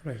Right.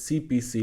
CPC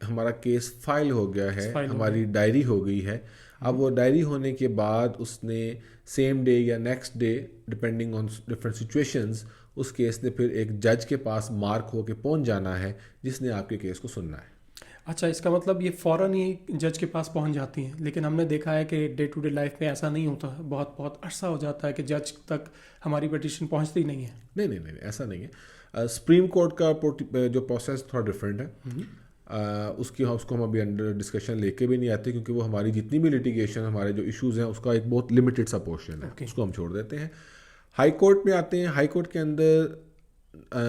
ہمارا case file ہو گیا ہے, فائل ہو ہماری ڈائری ہو گئی ہے. اب وہ ڈائری ہونے کے بعد اس نے سیم ڈے یا next day depending on different situations اس کیس نے پھر ایک جج کے پاس مارک ہو کے پہنچ جانا ہے جس نے آپ کے کیس کو سننا ہے. اچھا, اس کا مطلب یہ فوراً ہی جج کے پاس پہنچ جاتی ہیں, لیکن ہم نے دیکھا ہے کہ ڈے ٹو ڈے لائف میں ایسا نہیں ہوتا, بہت عرصہ ہو جاتا ہے کہ جج تک ہماری پٹیشن پہنچتی ہی نہیں ہے. نہیں, ایسا نہیں ہے. سپریم کورٹ کا جو پروسیس تھوڑا ڈفرینٹ ہے. اس کو ہم ابھی انڈر ڈسکشن لے کے بھی نہیں آتے کیونکہ وہ ہماری جتنی بھی لٹیگیشن ہمارے جو ایشوز ہیں اس کا ایک بہت لمیٹڈ سا پورشن ہے, اس کو ہم چھوڑ دیتے ہیں. ہائی کورٹ میں آتے ہیں. ہائی کورٹ کے اندر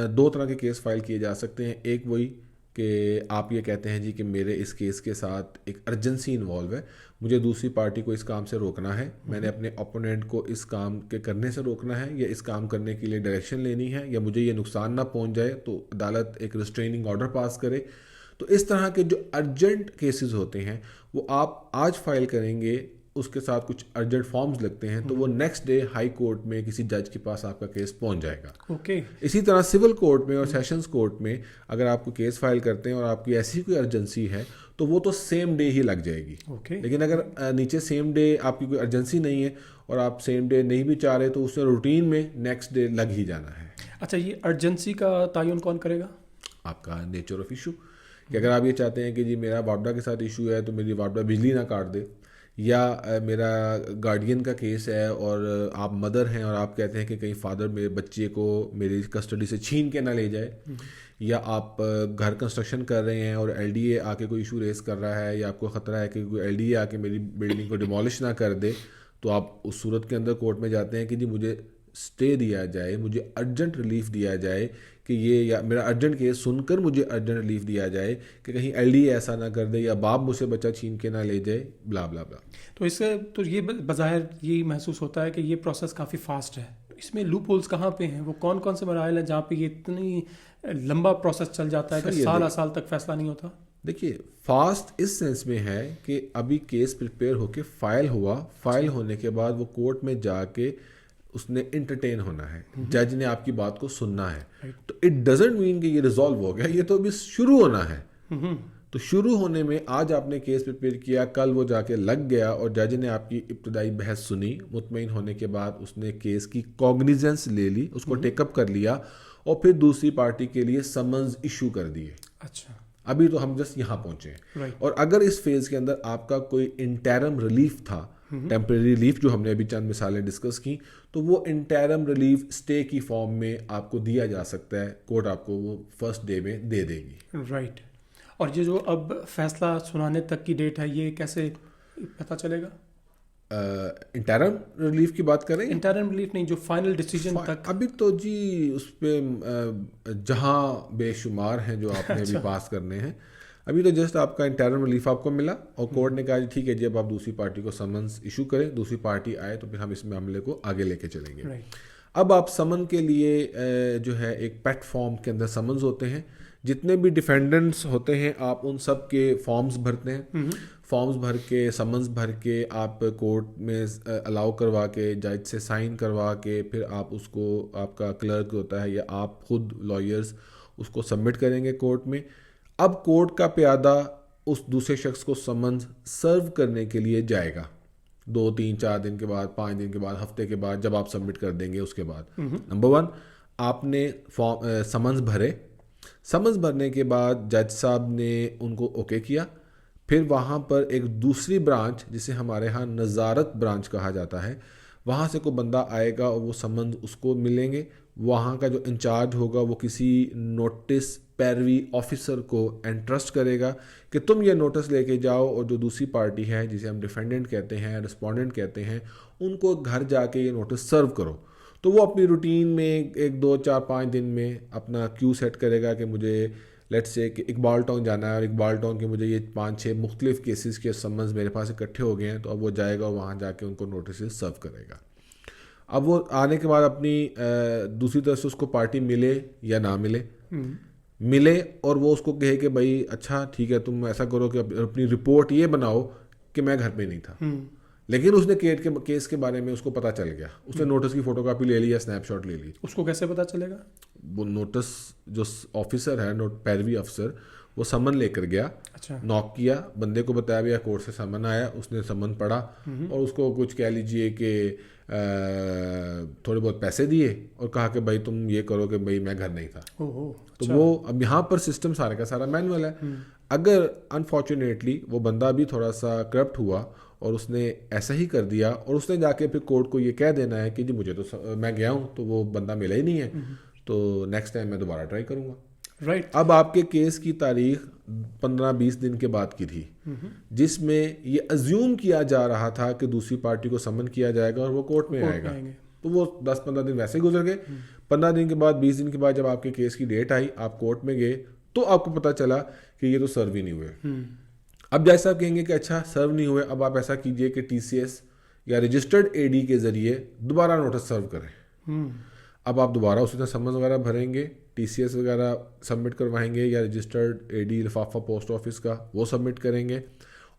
دو طرح کے کیس فائل کیے جا سکتے ہیں. ایک وہی کہ آپ یہ کہتے ہیں جی کہ میرے اس کیس کے ساتھ ایک ارجنسی انوالو ہے, مجھے دوسری پارٹی کو اس کام سے روکنا ہے, میں نے اپنے اپوننٹ کو اس کام کے کرنے سے روکنا ہے یا اس کام کرنے کے لیے ڈائریکشن لینی ہے, یا مجھے یہ نقصان نہ پہنچ جائے تو عدالت ایک ریسٹریننگ آرڈر پاس کرے. تو اس طرح کے جو ارجنٹ کیسز ہوتے ہیں وہ آپ آج فائل کریں گے, اس کے ساتھ کچھ ارجنٹ فارمز لگتے ہیں تو وہ نیکسٹ ڈے ہائی کورٹ میں کسی جج کے پاس آپ کا کیس پہنچ جائے گا. اوکے. اسی طرح سول کورٹ میں اور سیشنز کورٹ میں اگر آپ کو کیس فائل کرتے ہیں اور آپ کی ایسی کوئی ارجنسی ہے تو وہ تو سیم ڈے ہی لگ جائے گی. لیکن اگر نیچے سیم ڈے آپ کی کوئی ارجنسی نہیں ہے اور آپ سیم ڈے نہیں بھی چاہ رہے تو اس میں روٹین میں نیکسٹ ڈے لگ ہی جانا ہے. اچھا, یہ ارجنسی کا تعین کون کرے گا؟ آپ کا نیچر آف ایشو, کہ اگر آپ یہ چاہتے ہیں کہ جی میرا وابڈا کے ساتھ ایشو ہے تو میری وابڈا بجلی نہ کاٹ دے, یا میرا گارڈین کا کیس ہے اور آپ مدر ہیں اور آپ کہتے ہیں کہ کہیں فادر میرے بچے کو میری کسٹڈی سے چھین کے نہ لے جائے, یا آپ گھر کنسٹرکشن کر رہے ہیں اور ایل ڈی اے آ کے کوئی ایشو ریز کر رہا ہے, یا آپ کو خطرہ ہے کہ کوئی ایل ڈی اے آ کے میری بلڈنگ کو ڈیمالش نہ کر دے, تو آپ اس صورت کے اندر کورٹ میں جاتے ہیں کہ جی مجھے اسٹے دیا جائے, مجھے ارجنٹ ریلیف دیا جائے کہ یہ, یا میرا ارجنٹ کیس سن کر مجھے ارجنٹ ریلیف دیا جائے کہ کہیں ایل ڈی اے ایسا نہ کر دے یا باپ مجھ سے بچہ چھین کے نہ لے جائے, بلا بلا بلا. تو اس سے تو یہ بظاہر یہ محسوس ہوتا ہے کہ یہ پروسیس کافی فاسٹ ہے. اس میں لوپ ہولز کہاں پہ ہیں, وہ کون کون سے مراحل ہیں جہاں پہ یہ اتنی لمبا پروسیس چل جاتا ہے کہ سال تک فیصلہ نہیں ہوتا؟ دیکھیے, فاسٹ اس سینس میں ہے کہ ابھی کیس پریپیئر ہو کے فائل ہوا, فائل ہونے کے بعد وہ کورٹ میں جا کے اس نے انٹرٹین ہونا ہے, جج نے آپ کی بات کو سننا ہے. تو اٹ ڈزنٹ مین کہ یہ ریزالو ہو گیا, یہ تو ابھی شروع ہونا ہے. تو شروع ہونے میں آج آپ نے کیس پریپیئر کیا, کل وہ جا کے لگ گیا اور جج نے آپ کی ابتدائی بحث سنی, مطمئن ہونے کے بعد اس نے کیس کی کوگنیزنس لے لی, اس کو ٹیک اپ کر لیا اور پھر دوسری پارٹی کے لیے سمنز ایشو کر دیے. اچھا, ابھی تو ہم جسٹ یہاں پہنچے ہیں. اور اگر اس فیز کے اندر آپ کا کوئی انٹرم ریلیف تھا, ٹیمپریری ریلیف جو ہم نے ابھی چند مثالیں ڈسکس کی, تو وہ انٹرم ریلیف اسٹے کی فارم میں آپ کو دیا جا سکتا ہے, کورٹ آپ کو وہ فرسٹ ڈے میں دے دے گی. رائٹ. اور یہ جو اب فیصلہ سنانے تک کی ڈیٹ ہے, یہ کیسے پتہ چلے گا؟ انٹرم ریلیف کی بات کریں؟ انٹرم ریلیف نہیں, جو فائنل ڈیسیجن تک. ابھی تو جی اس پہ جہاں بے شمار ہیں جو آپ نے ابھی پاس کرنے ہیں. ابھی تو جسٹ آپ کا انٹرم ریلیف آپ کو ملا اور کورٹ نے کہا ٹھیک ہے جی اب آپ دوسری پارٹی کو سمنس ایشو کریں, دوسری پارٹی آئے تو پھر ہم اس معاملے کو آگے لے کے چلیں گے. اب آپ سمن کے لیے جو ہے ایک پیٹ فارم کے اندر سمنز ہوتے ہیں, جتنے بھی ڈیفینڈنٹس ہوتے ہیں آپ ان سب کے فارمز بھرتے ہیں, فارمز بھر کے سمنز بھر کے آپ کورٹ میں الاؤ کروا کے جج سے سائن کروا کے پھر آپ اس کو, آپ کا کلرک ہوتا ہے یا آپ خود لائرز اس کو سبمٹ کریں گے کورٹ میں. اب کورٹ کا پیادہ اس دوسرے شخص کو سمنز سرو کرنے کے لیے جائے گا 2 3 4 دن کے بعد, 5 دن کے بعد, ہفتے کے بعد, جب آپ سبمٹ کر دیں گے اس کے بعد. نمبر 1 آپ نے سمنز بھرے, سمنز بھرنے کے بعد جج صاحب نے ان کو اوکے کیا, پھر وہاں پر ایک دوسری برانچ جسے ہمارے ہاں نظارت برانچ کہا جاتا ہے, وہاں سے کوئی بندہ آئے گا اور وہ سمنز اس کو ملیں گے. وہاں کا جو انچارج ہوگا وہ کسی نوٹس پیروی آفیسر کو انٹرسٹ کرے گا کہ تم یہ نوٹس لے کے جاؤ اور جو دوسری پارٹی ہے جسے ہم ڈیفینڈنٹ کہتے ہیں, رسپونڈنٹ کہتے ہیں, ان کو گھر جا کے یہ نوٹس سرو کرو. تو وہ اپنی روٹین میں 1 2 4 5 دن میں اپنا کیو سیٹ کرے گا کہ مجھے لیٹ سے کہ اقبال ٹاؤن جانا ہے اور اقبال ٹاؤن کے مجھے یہ 5 6 مختلف کیسز کے سمنز میرے پاس اکٹھے ہو گئے ہیں, تو اب وہ جائے گا وہاں جا کے ان کو نوٹسز سرو کرے گا. اب وہ آنے کے بعد اپنی دوسری طرف سے اس کو پارٹی ملے یا نہ ملے اور وہ اس کو کہے کہ بھائی اچھا ٹھیک ہے تم ایسا کرو کہ اپنی رپورٹ یہ بناؤ کہ میں گھر پہ نہیں تھا, لیکن اس نے کیس کے بارے میں اس کو پتہ چل گیا, اس نے نوٹس کی فوٹو کاپی لے لی یا اسنیپ شاٹ لے لی. اس کو کیسے پتہ چلے گا؟ وہ نوٹس جو آفیسر ہے, پیروی افسر, وہ سمن لے کر گیا, اچھا, ناک کیا, بندے کو بتایا بھی کورٹ سے سمن آیا, اس نے سمن پڑھا اور اس کو کچھ کہہ لیجئے کہ تھوڑے بہت پیسے دیے اور کہا کہ بھائی تم یہ کرو کہ بھائی میں گھر نہیں تھا. تو وہ اب یہاں پر سسٹم سارے کا سارا مینول ہے. اگر انفارچونیٹلی وہ بندہ بھی تھوڑا سا کرپٹ ہوا اور اس نے ایسا ہی کر دیا اور اس نے جا کے پھر کورٹ کو یہ کہہ دینا ہے کہ جی مجھے تو میں گیا ہوں تو وہ بندہ ملا ہی نہیں ہے, تو نیکسٹ ٹائم میں دوبارہ ٹرائی کروں گا. رائٹ. اب آپ کے کیس کی تاریخ 15-20 دن کے بعد کی تھی, جس میں یہ ازیوم کیا جا رہا تھا کہ دوسری پارٹی کو سمن کیا جائے گا اور وہ کورٹ میں آئے گا. تو وہ 10-15 دن ویسے گزر گئے. 15 دن کے بعد 20 دن کے بعد جب آپ کے کیس کی ڈیٹ آئی, آپ کورٹ میں گئے تو آپ کو پتا چلا کہ یہ تو سرو ہی نہیں ہوئے. اب جیسا آپ کہیں گے کہ اچھا سرو نہیں ہوئے, اب آپ ایسا کیجئے کہ ٹی سی ایس یا رجسٹرڈ اے ڈی کے ذریعے دوبارہ نوٹس سرو کریں. اب آپ دوبارہ اسی طرح سمنز وغیرہ بھریں گے, ٹی سی ایس وغیرہ سبمٹ کروائیں گے یا رجسٹرڈ اے ڈی لفافہ پوسٹ آفس کا وہ سبمٹ کریں گے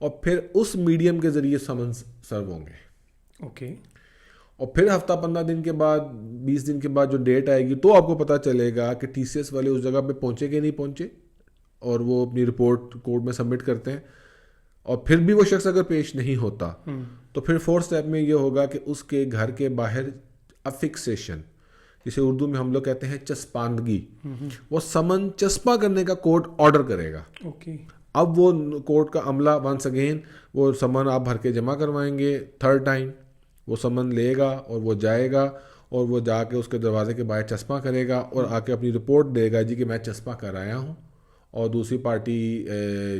اور پھر اس میڈیم کے ذریعے سمنز سرو ہوں گے. اوکے. اور پھر ہفتہ 15 دن کے بعد 20 دن کے بعد جو ڈیٹ آئے گی تو آپ کو پتہ چلے گا کہ ٹی سی ایس والے اس جگہ پہ پہنچے کہ نہیں پہنچے, اور وہ اپنی رپورٹ کورٹ میں سبمٹ کرتے ہیں. اور پھر بھی وہ شخص اگر پیش نہیں ہوتا تو پھر 4th اسٹیپ میں یہ ہوگا کہ اس کے گھر کے باہر افکسیشن, جسے اردو میں ہم لوگ کہتے ہیں چسپاندگی, وہ سمن چسپاں کرنے کا کورٹ آرڈر کرے گا. اب وہ کورٹ کا عملہ ونس اگین وہ سمن آپ بھر کے جمع کروائیں گے. 3rd ٹائم وہ سمن لے گا اور وہ جائے گا اور وہ جا کے اس کے دروازے کے باہر چسپاں کرے گا اور آ کے اپنی رپورٹ دے گا جی کہ میں چسپاں کر آیا ہوں, اور دوسری پارٹی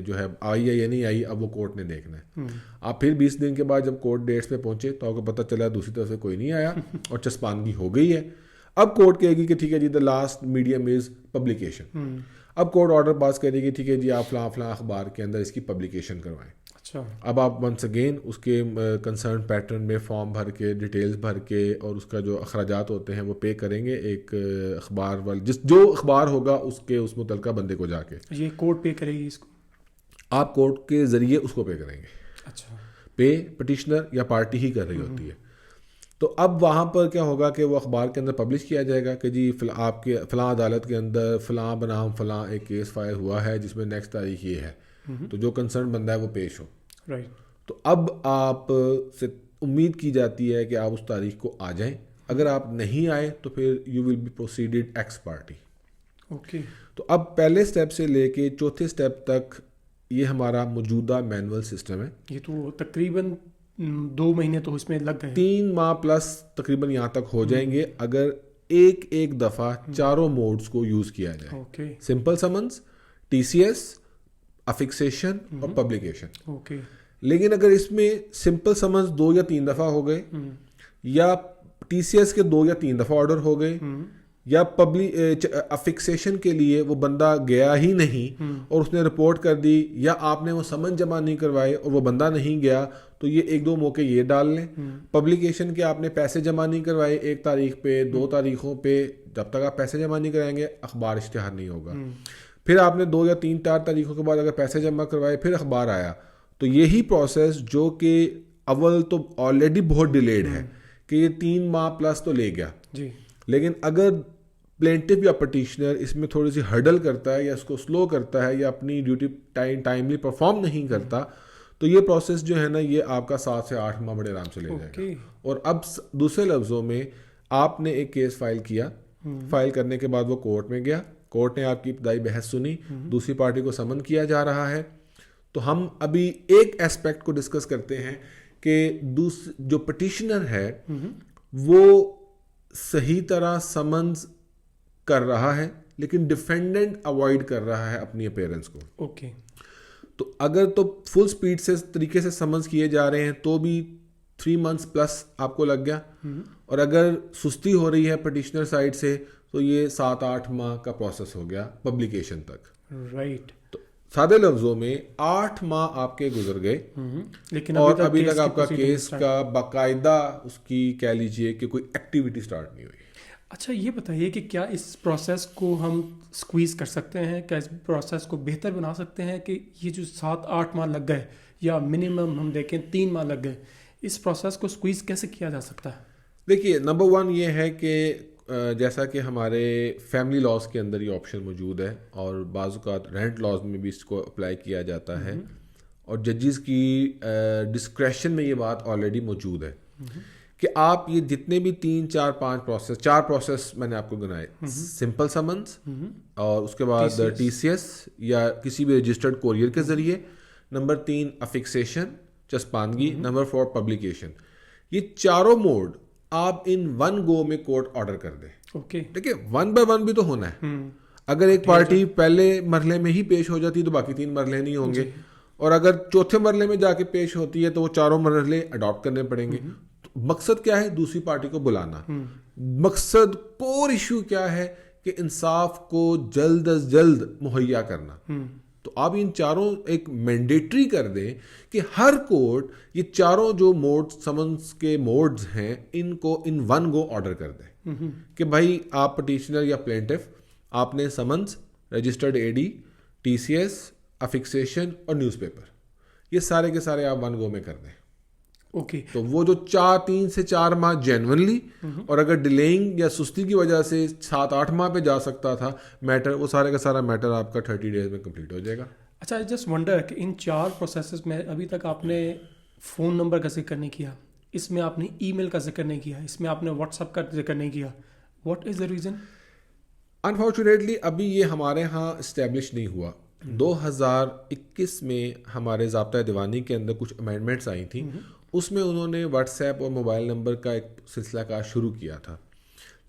جو ہے آئی ہے یا نہیں آئی اب وہ کورٹ نے دیکھنا ہے. آپ پھر 20 دن کے بعد جب کورٹ ڈیٹس پہ پہنچے تو آپ کو پتہ چلا دوسری طرف سے کوئی نہیں آیا اور چسپاندگی ہو گئی ہے. اب کورٹ کہے گی کہ ٹھیک ہے جی the last medium is publication. اب کورٹ آرڈر پاس کرے گی ٹھیک ہے جی آپ فلاں فلاں اخبار کے اندر اس کی پبلیکیشن کروائیں. اچھا. اب آپ ونس اگین اس کے کنسرن پیٹرن میں فارم بھر کے ڈیٹیلز بھر کے اور اس کا جو اخراجات ہوتے ہیں وہ پے کریں گے ایک اخبار والے جو اخبار ہوگا اس کے اس متعلقہ بندے کو جا کے. یہ کورٹ پے کرے گی اس کو, آپ کورٹ کے ذریعے اس کو پے کریں گے. اچھا. پے پٹیشنر یا پارٹی ہی کر رہی ہوتی ہے. تو اب وہاں پر کیا ہوگا کہ وہ اخبار کے اندر پبلش کیا جائے گا کہ جی آپ کے فلاں عدالت کے اندر فلاں بنام فلاں ایک کیس فائل ہوا ہے جس میں نیکسٹ تاریخ یہ ہے, تو جو کنسرن بندہ ہے وہ پیش ہو. رائٹ. تو اب آپ سے امید کی جاتی ہے کہ آپ اس تاریخ کو آ جائیں. اگر آپ نہیں آئے تو پھر you will be proceeded ex parte. Okay. تو اب پہلے سٹیپ سے لے کے چوتھے سٹیپ تک یہ ہمارا موجودہ مینول سسٹم ہے. یہ تو تقریباً 2 مہینے تو اس میں لگ گئے, 3 ماہ پلس تقریباً یہاں تک ہو جائیں گے اگر ایک دفعہ چاروں موڈز کو یوز کیا جائے. Okay. Simple summons, T C S, affixation اور پبلیکیشن. اوکے. لیکن لیکن اگر اس میں سمپل سمنز 2 یا 3 دفعہ ہو گئے یا ٹی سی ایس کے 2 یا 3 دفعہ آرڈر ہو گئے یا افکسیشن کے لیے وہ بندہ گیا ہی نہیں اور اس نے رپورٹ کر دی یا آپ نے وہ سمن جمع نہیں کروائے اور وہ بندہ نہیں گیا, تو یہ 1-2 موقع یہ ڈال لیں. پبلیکیشن کے آپ نے پیسے جمع نہیں کروائے 1 تاریخ پہ 2 تاریخوں پہ, جب تک آپ پیسے جمع نہیں کرائیں گے اخبار اشتہار نہیں ہوگا. پھر آپ نے 2 یا 3-4 تاریخوں کے بعد اگر پیسے جمع کروائے پھر اخبار آیا, تو یہی پروسیس جو کہ اول تو آلریڈی بہت ڈیلیڈ ہے کہ یہ 3 ماہ پلس تو لے گیا جی. لیکن اگر پلینٹیو یا پٹیشنر اس میں تھوڑی سی ہرڈل کرتا ہے یا اس کو سلو کرتا ہے یا اپنی ڈیوٹی ٹائملی پرفارم نہیں کرتا, تو یہ پروسیس جو ہے نا یہ آپ کا 7 سے 8 ماہ بڑے آرام سے لے جائے گا. اور اب دوسرے لفظوں میں آپ نے ایک کیس فائل کیا, فائل کرنے کے بعد وہ کورٹ میں گیا, کورٹ نے آپ کی ابتدائی بحث سنی, دوسری پارٹی کو سمن کیا جا رہا ہے. تو ہم ابھی ایک ایسپیکٹ کو ڈسکس کرتے ہیں کہ جو پٹیشنر ہے وہ صحیح طرح سمنز کر رہا ہے لیکن ڈیفینڈنٹ اوائڈ کر رہا ہے اپنی اپیرنس کو. اوکے. تو اگر تو فل سپیڈ سے طریقے سے سمنز کیے جا رہے ہیں تو بھی 3 months پلس آپ کو لگ گیا, اور اگر سستی ہو رہی ہے پٹیشنر سائڈ سے تو یہ 7-8 ماہ کا پروسیس ہو گیا پبلیکیشن تک. رائٹ. تو سادے لفظوں میں 8 ماہ آپ کے گزر گئے لیکن اور ابھی تک آپ کا کیس کا باقاعدہ اس کی کہہ لیجئے کہ کوئی ایکٹیویٹی سٹارٹ نہیں ہوئی. اچھا یہ بتائیے کہ کیا اس پروسیس کو ہم سکویز کر سکتے ہیں, کیا اس پروسیس کو بہتر بنا سکتے ہیں کہ یہ جو 7-8 ماہ لگ گئے یا منیمم ہم دیکھیں 3 ماہ لگ گئے, اس پروسیس کو سکویز کیسے کیا جا سکتا ہے؟ دیکھیے نمبر 1 یہ ہے کہ جیسا کہ ہمارے فیملی لاز کے اندر یہ آپشن موجود ہے اور بعض اوقات رینٹ لاز میں بھی اس کو اپلائی کیا جاتا ہے اور ججز کی ڈسکریشن میں یہ بات آلریڈی موجود ہے کہ آپ یہ جتنے بھی 3 4 5 4 پروسیس میں نے آپ کو گنائے, سمپل سمنس اور اس کے بعد ٹی سی ایس یا کسی بھی رجسٹرڈ کوریئر کے ذریعے, نمبر 3 افکسیشن چسپاندگی, نمبر 4 پبلیکیشن. یہ چاروں موڈ آپ ان ون گو میں کورٹ آرڈر کر دیں. ٹھیک ہے, 1 by 1 بھی تو ہونا ہے. اگر ایک پارٹی پہلے مرحلے میں ہی پیش ہو جاتی تو باقی 3 مرحلے نہیں ہوں گے, اور اگر چوتھے مرحلے میں جا کے پیش ہوتی ہے تو وہ چاروں مرحلے اڈاپٹ کرنے پڑیں گے. مقصد کیا ہے؟ دوسری پارٹی کو بلانا. مقصد کور ایشو کیا ہے کہ انصاف کو جلد از جلد مہیا کرنا. تو آپ ان چاروں ایک مینڈیٹری کر دیں کہ ہر کورٹ یہ چاروں جو موڈ سمنس کے موڈز ہیں ان کو ان ون گو آرڈر کر دیں کہ بھائی آپ پٹیشنر یا پلینٹف, آپ نے سمنس, رجسٹرڈ اے D, T C S, affixation اور نیوز پیپر, یہ سارے کے سارے آپ ون گو میں کر دیں. تو وہ جو 3 سے 4 ماہ جینونلی, اور اگر ڈیلیئنگ یا سستی کی وجہ سے 7-8 ماہ پہ جا سکتا تھا میٹر, وہ سارے کا سارا میٹر آپ کا 30 ڈیز میں کمپلیٹ ہو جائے گا. اچھا, جسٹ ونڈر کہ ان 4 پروسیسز میں ابھی تک آپ نے فون نمبر کا ذکر نہیں کیا, اس میں آپ نے ای میل کا ذکر نہیں کیا, اس میں آپ نے واٹس ایپ کا ذکر نہیں کیا. What is the reason? Unfortunately ابھی یہ ہمارے ہاں اسٹیبلش نہیں ہوا. 2021 میں ہمارے ضابطۂ دیوانی کے اندر کچھ امینڈمنٹس آئی تھیں, اس میں انہوں نے واٹس ایپ اور موبائل نمبر کا ایک سلسلہ کار شروع کیا تھا,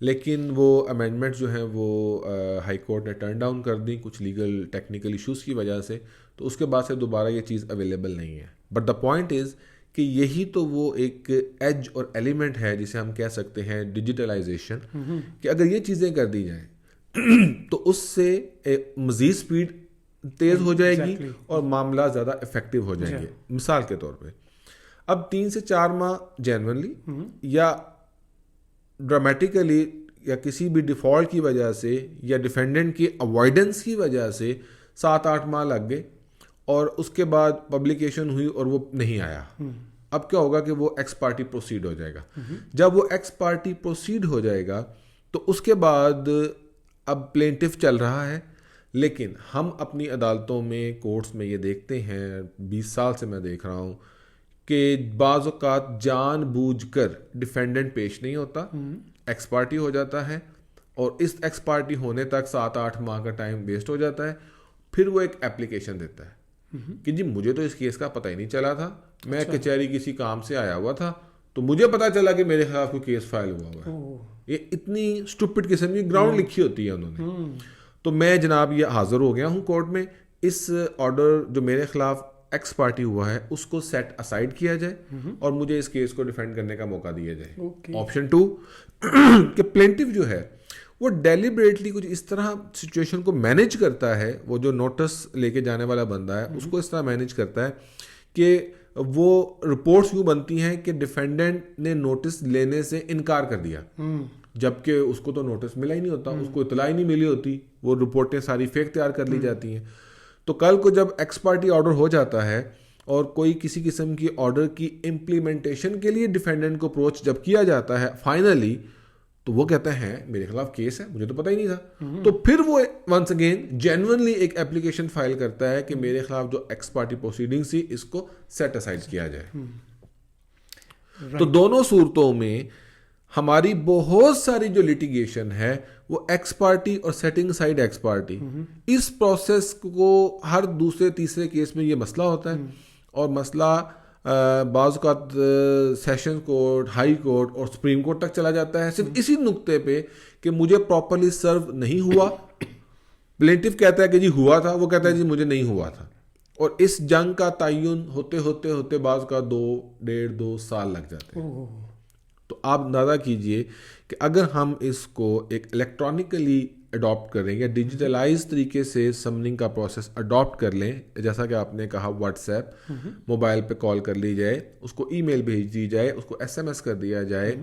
لیکن وہ امینڈمنٹ جو ہیں وہ ہائی کورٹ نے ٹرن ڈاؤن کر دی کچھ لیگل ٹیکنیکل ایشوز کی وجہ سے. تو اس کے بعد سے دوبارہ یہ چیز اویلیبل نہیں ہے. بٹ دا پوائنٹ از کہ یہی تو وہ ایک ایج اور ایلیمنٹ ہے جسے ہم کہہ سکتے ہیں ڈیجیٹلائزیشن, کہ اگر یہ چیزیں کر دی جائیں تو اس سے مزید سپیڈ تیز ہو جائے گی اور معاملہ زیادہ افیکٹو ہو جائیں گے. مثال کے طور پہ اب 3 سے 4 ماہ جینونلی یا ڈرامیٹیکلی یا کسی بھی ڈیفالٹ کی وجہ سے یا ڈیفینڈنٹ کی اوائڈنس کی وجہ سے 7-8 ماہ لگ گئے, اور اس کے بعد پبلیکیشن ہوئی اور وہ نہیں آیا. اب کیا ہوگا کہ وہ ایکس پارٹی پروسیڈ ہو جائے گا. جب وہ ایکس پارٹی پروسیڈ ہو جائے گا تو اس کے بعد اب پلینٹف چل رہا ہے, لیکن ہم اپنی عدالتوں میں, کورٹس میں یہ دیکھتے ہیں, 20 سال سے میں دیکھ رہا ہوں کہ بعض اوقات جان بوجھ کر ڈیفینڈنٹ پیش نہیں ہوتا, ایکس پارٹی ہو جاتا ہے, اور اس ایکس پارٹی ہونے تک 7-8 ماہ کا ٹائم ویسٹ ہو جاتا ہے. پھر وہ ایک اپلیکیشن دیتا ہے کہ جی مجھے تو اس کیس کا پتہ ہی نہیں چلا تھا, میں کچہری کسی کام سے آیا ہوا تھا تو مجھے پتا چلا کہ میرے خلاف کوئی کیس فائل ہوا ہوا ہے. یہ اتنی اسٹوپڈ قسم کی گراؤنڈ لکھی ہوتی ہے انہوں نے. تو میں جناب یہ حاضر ہو گیا ہوں کورٹ میں, اس آرڈر جو میرے خلاف ایکس پارٹی ہوا ہے اس کو سیٹ اسائڈ کیا جائے اور مجھے اس کیس کو ڈیفینڈ کرنے کا موقع دیا جائے. آپشن 2 کہ پلینٹف جو ہے وہ ڈیلیبریٹلی کچھ اس طرح سچویشن کو مینیج کرتا ہے, وہ جو نوٹس لے کے جانے والا بندہ ہے اس کو اس طرح مینیج کرتا ہے کہ وہ رپورٹس یوں بنتی ہیں کہ ڈیفینڈنٹ نے نوٹس لینے سے انکار کر دیا, جبکہ اس کو تو نوٹس ملا ہی نہیں ہوتا, اس کو اطلاع ہی نہیں ملی ہوتی, وہ رپورٹیں ساری فیک تیار کر لی جاتی ہیں. تو کل کو جب ایکس پارٹی آرڈر ہو جاتا ہے اور کوئی کسی قسم کی آرڈر کی امپلیمنٹیشن کے لیے ڈیفینڈنٹ کو اپروچ جب کیا جاتا ہے فائنلی, تو وہ کہتے ہیں میرے خلاف کیس ہے, مجھے تو پتہ ہی نہیں تھا. تو پھر وہ ونس اگین جینونلی ایک اپلیکیشن فائل کرتا ہے کہ میرے خلاف جو ایکس پارٹی پروسیڈنگ سی اس کو سیٹ اسائڈ کیا جائے. تو دونوں صورتوں میں ہماری بہت ساری جو لٹیگیشن ہے وہ ایکس پارٹی اور سیٹنگ سائڈ ایکس پارٹی, اس پروسیس کو ہر دوسرے تیسرے کیس میں یہ مسئلہ ہوتا ہے, اور مسئلہ بعض اوقات سیشن کورٹ, ہائی کورٹ اور سپریم کورٹ تک چلا جاتا ہے, صرف اسی نقطے پہ کہ مجھے پراپرلی سرو نہیں ہوا. پلینٹف کہتا ہے کہ جی ہوا تھا, وہ کہتا ہے جی مجھے نہیں ہوا تھا, اور اس جنگ کا تعین ہوتے ہوتے ہوتے بعض کا 2-1.5-2 سال لگ جاتے ہیں. تو آپ اندازہ کیجئے کہ اگر ہم اس کو ایک الیکٹرانکلی اڈاپٹ کریں یا ڈیجیٹلائز طریقے سے سمننگ کا پروسیس اڈاپٹ کر لیں, جیسا کہ آپ نے کہا واٹس ایپ, موبائل پہ کال کر لی جائے, اس کو ای میل بھیج دی جائے, اس کو ایس ایم ایس کر دیا جائے,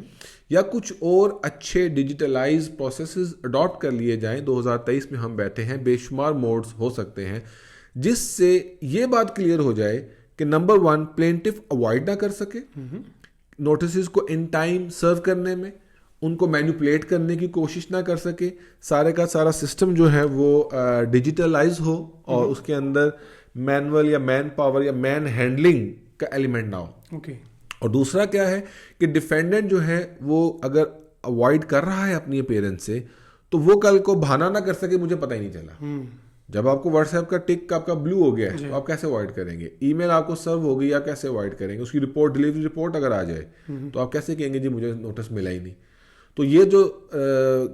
یا کچھ اور اچھے ڈیجیٹلائز پروسیسز اڈاپٹ کر لیے جائیں. 2023 میں ہم بیٹھے ہیں, بے شمار موڈز ہو سکتے ہیں جس سے یہ بات کلیئر ہو جائے کہ نمبر 1 پلینٹف اوائڈ نہ کر سکے نوٹسز کو ان ٹائم سرو کرنے میں, ان کو مینیپولیٹ کرنے کی کوشش نہ کر سکے, سارے کا سارا سسٹم جو ہے وہ ڈیجیٹلائز ہو اور اس کے اندر مینول یا مین پاور یا مین ہینڈلنگ کا ایلیمنٹ نہ ہو. اور دوسرا کیا ہے کہ ڈیفینڈنٹ جو ہے وہ اگر اوائڈ کر رہا ہے اپنی اپیرنس سے تو وہ کل کو بہانا نہ کر سکے مجھے پتہ ہی نہیں چلا. جب آپ کو واٹس ایپ کا ٹک آپ کا بلو ہو گیا ہے تو آپ کیسے اوائڈ کریں گے؟ ای میل آپ کو سرو ہو گئی, آپ کیسے اوائڈ کریں گے؟ اس کی رپورٹ, ڈیلیوری رپورٹ اگر آ جائے تو آپ کیسے کہیں گے جی مجھے نوٹس ملا ہی نہیں؟ تو یہ جو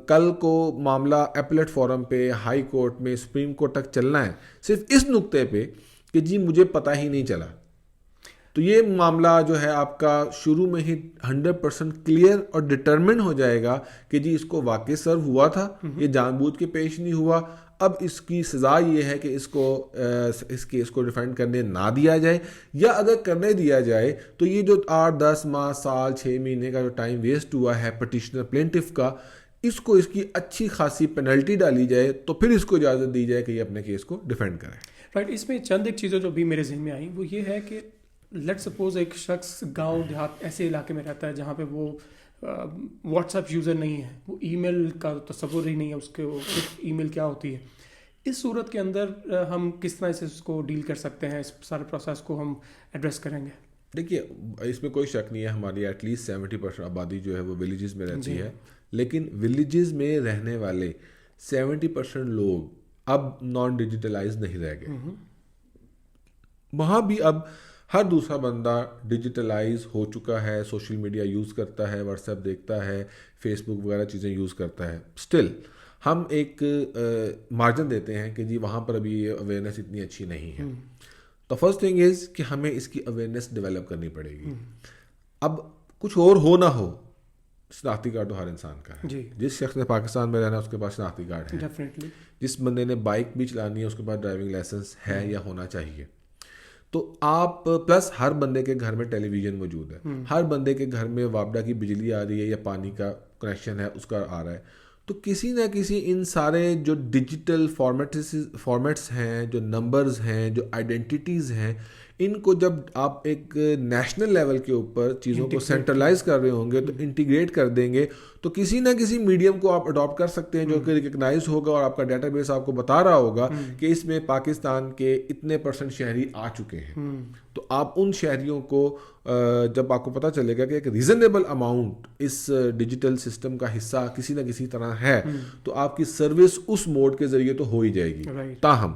کل کو معاملہ ایپلیٹ فورم پہ, ہائی کورٹ میں, سپریم کورٹ تک چلنا ہے صرف اس نقطے پہ کہ جی مجھے پتہ ہی نہیں چلا, تو یہ معاملہ جو ہے آپ کا شروع میں ہی 100% کلیئر اور ڈٹرمن ہو جائے گا کہ جی اس کو واقع سرو ہوا تھا, یہ جان بوجھ کے پیش نہیں ہوا. اب اس کی سزا یہ ہے کہ اس کو اس کیس کو ریفینڈ کرنے نہ دیا جائے, یا اگر کرنے دیا جائے تو یہ جو 8-10 ماہ, سال, 6 مہینے کا جو ٹائم ویسٹ ہوا ہے پٹیشنر پلینٹف کا, اس کو اس کی اچھی خاصی پینلٹی ڈالی جائے تو پھر اس کو اجازت دی جائے کہ یہ اپنے کیس کو ڈیفینڈ کرے. رائٹ, اس میں چند ایک چیزیں جو بھی میرے ذہن میں آئیں وہ یہ ہے کہ لیٹ سپوز ایک شخص گاؤں دیہات ایسے علاقے میں رہتا ہے جہاں پہ وہ واٹس ایپ یوزر نہیں ہے, وہ ای میل کا تصور ہی نہیں ہے اس کے, ای میل کیا ہوتی ہے. اس صورت کے اندر ہم کس طرح سے اس کو ڈیل کر سکتے ہیں, اس سارے پروسیس کو ہم ایڈریس کریں گے؟ دیکھیے اس میں کوئی شک نہیں ہے, ہماری ایٹ لیسٹ 70% آبادی جو ہے وہ ولیجز میں رہتی ہے, لیکن ولیجز میں رہنے والے 70% لوگ اب نان ڈیجیٹلائز نہیں رہ گئے. وہاں بھی اب ہر دوسرا بندہ ڈیجیٹلائز ہو چکا ہے, سوشل میڈیا یوز کرتا ہے, واٹس ایپ دیکھتا ہے, فیس بک وغیرہ چیزیں یوز کرتا ہے. اسٹل ہم ایک مارجن دیتے ہیں کہ جی وہاں پر ابھی یہ اویئرنیس اتنی اچھی نہیں ہے. تو فرسٹ تھنگ از کہ ہمیں اس کی اویئرنیس ڈیولپ کرنی پڑے گی. اب کچھ اور ہو نہ ہو, شناختی کارڈ تو ہر انسان کا ہے. جس شخص نے پاکستان میں رہنا ہے اس کے پاس شناختی کارڈ ہے. جس بندے نے بائک بھی چلانی ہے اس کے پاس ڈرائیونگ لائسنس ہے یا ہونا چاہیے. تو آپ پلس ہر بندے کے گھر میں ٹیلی ویژن موجود ہے, ہر بندے کے گھر میں وابڈا کی بجلی آ رہی ہے یا پانی کا کنیکشن ہے اس کا آ رہا ہے. تو کسی نہ کسی ان سارے جو ڈیجیٹل فارمیٹس ہیں, جو نمبرز ہیں, جو آئیڈینٹیٹیز ہیں, ان کو جب آپ ایک نیشنل لیول کے اوپر چیزوں کو سینٹرلائز کر رہے ہوں گے تو انٹیگریٹ کر دیں گے, تو کسی نہ کسی میڈیم کو آپ اڈاپٹ کر سکتے ہیں جو کہ ریکگنائز ہوگا اور آپ کا ڈیٹا بیس آپ کو بتا رہا ہوگا کہ اس میں پاکستان کے اتنے % شہری آ چکے ہیں. تو آپ ان شہریوں کو جب آپ کو پتہ چلے گا کہ ایک ریزنیبل اماؤنٹ اس ڈیجیٹل سسٹم کا حصہ کسی نہ کسی طرح ہے, تو آپ کی سروس اس موڈ کے ذریعے تو ہو ہی جائے گی. تاہم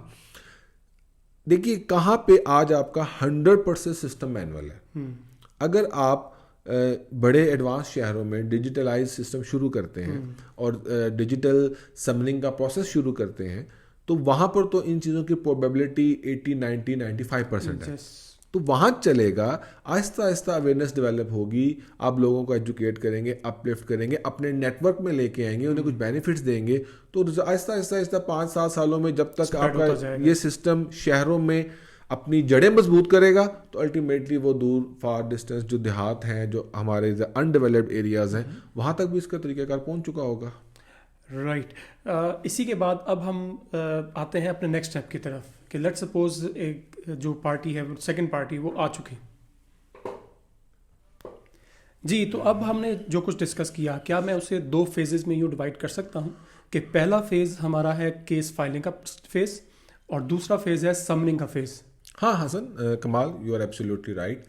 دیکھیے کہاں پہ آج آپ کا 100% سسٹم مینول ہے. اگر آپ بڑے ایڈوانس شہروں میں ڈیجیٹلائز سسٹم شروع کرتے ہیں اور ڈیجیٹل سمننگ کا پروسیس شروع کرتے ہیں تو وہاں پر تو ان چیزوں کی پروبیبلٹی 80, 90, 95% ہے. تو وہاں چلے گا, آہستہ آہستہ اویئرنیس ڈیولپ ہوگی, آپ لوگوں کو ایجوکیٹ کریں گے, اپ لفٹ کریں گے, اپنے نیٹ ورک میں لے کے آئیں گے, انہیں کچھ بینیفٹس دیں گے. تو آہستہ آہستہ 5-7 سالوں میں جب تک آپ کا یہ سسٹم شہروں میں اپنی جڑیں مضبوط کرے گا تو الٹیمیٹلی وہ دور فار ڈسٹینس جو دیہات ہیں, جو ہمارے انڈیولپڈ ایریاز ہیں, وہاں تک بھی اس کا طریقہ کار پہنچ چکا ہوگا. رائٹ. اسی کے بعد اب ہم آتے ہیں اپنے نیکسٹ اسٹیپ کی طرف کہ لیٹ سپوز ایک جو پارٹی ہے, سیکنڈ پارٹی وہ آ چکی. جی, تو اب ہم نے جو کچھ ڈسکس کیا, کیا میں اسے 2 فیزز میں یوں ڈیوائڈ کر سکتا ہوں کہ پہلا فیز ہمارا ہے کیس فائلنگ کا فیز اور دوسرا فیز ہے سمننگ کا فیز؟ ہاں حسن, کمال, یو آر ایبسلیوٹلی رائٹ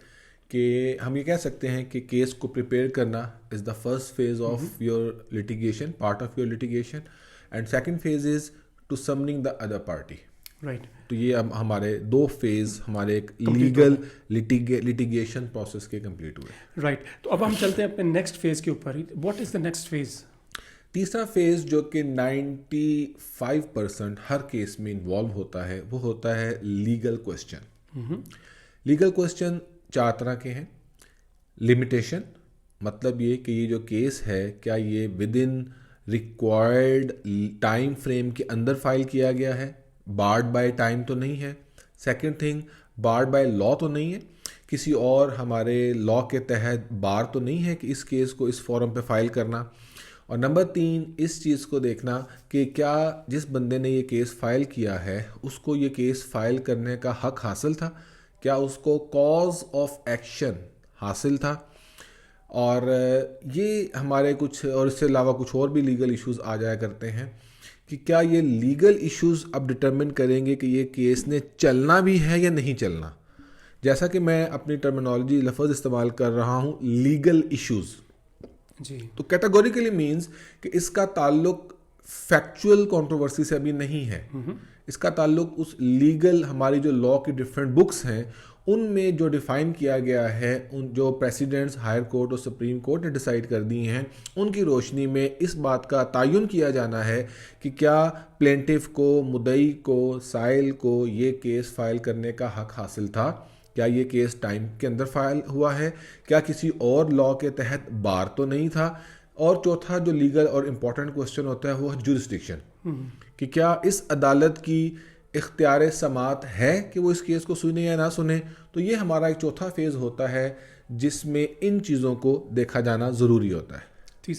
کہ ہم یہ کہہ سکتے ہیں کہ کیس کو پریپیئر کرنا is the first phase of your litigation, part of your litigation, and second phase is to summoning the other party. Right. تو یہ ہمارے 2 فیز ہمارے ایک لیگل لٹیگیشن پروسیس کے کمپلیٹ ہوئے. رائٹ. تو اب ہم چلتے ہیں اپنے نیکسٹ فیز کے اوپر. What is the next phase? تیسرا فیز جو کہ 95% ہر کیس میں انوالو ہوتا ہے وہ ہوتا ہے لیگل کوسچن. لیگل کوسچن 4 طرح کے ہیں. لمیٹیشن, مطلب یہ کہ یہ جو کیس ہے کیا یہ with in required time frame کے اندر فائل کیا گیا ہے, بارڈ بائی ٹائم تو نہیں ہے. Second thing, barred by law تو نہیں ہے, کسی اور ہمارے لا کے تحت بار تو نہیں ہے کہ اس کیس کو اس فورم پہ فائل کرنا. اور نمبر 3, اس چیز کو دیکھنا کہ کیا جس بندے نے یہ کیس فائل کیا ہے اس کو یہ کیس فائل کرنے کا حق حاصل تھا, کیا اس کو کاز آف ایکشن حاصل تھا. اور یہ ہمارے کچھ اور اس سے علاوہ کچھ اور بھی لیگل ایشوز آ جایا کرتے ہیں کہ کیا یہ لیگل ایشوز اب ڈٹرمن کریں گے کہ یہ کیس نے چلنا بھی ہے یا نہیں چلنا. جیسا کہ میں اپنی ٹرمینالوجی لفظ استعمال کر رہا ہوں لیگل ایشوز, جی, تو کیٹاگوریکلی مینز کہ اس کا تعلق فیکچوئل کنٹروورسی سے ابھی نہیں ہے. اس کا تعلق اس لیگل ہماری جو لا کی ڈفرینٹ بکس ہیں ان میں جو ڈیفائن کیا گیا ہے, ان جو پریسیڈنٹس ہائر کورٹ اور سپریم کورٹ نے ڈیسائیڈ کر دی ہیں ان کی روشنی میں اس بات کا تعین کیا جانا ہے کہ کیا پلینٹف کو, مدعی کو, سائل کو یہ کیس فائل کرنے کا حق حاصل تھا, کیا یہ کیس ٹائم کے اندر فائل ہوا ہے, کیا کسی اور لا کے تحت بار تو نہیں تھا, اور چوتھا جو لیگل اور امپورٹنٹ کوسچن ہوتا ہے وہ ہے جورسڈکشن, کہ کیا اس عدالت کی اختیار سماعت ہے کہ وہ اس کیس کو سنے یا نہ سنے. تو یہ ہمارا ایک چوتھا فیز ہوتا ہے جس میں ان چیزوں کو دیکھا جانا ضروری ہوتا ہے.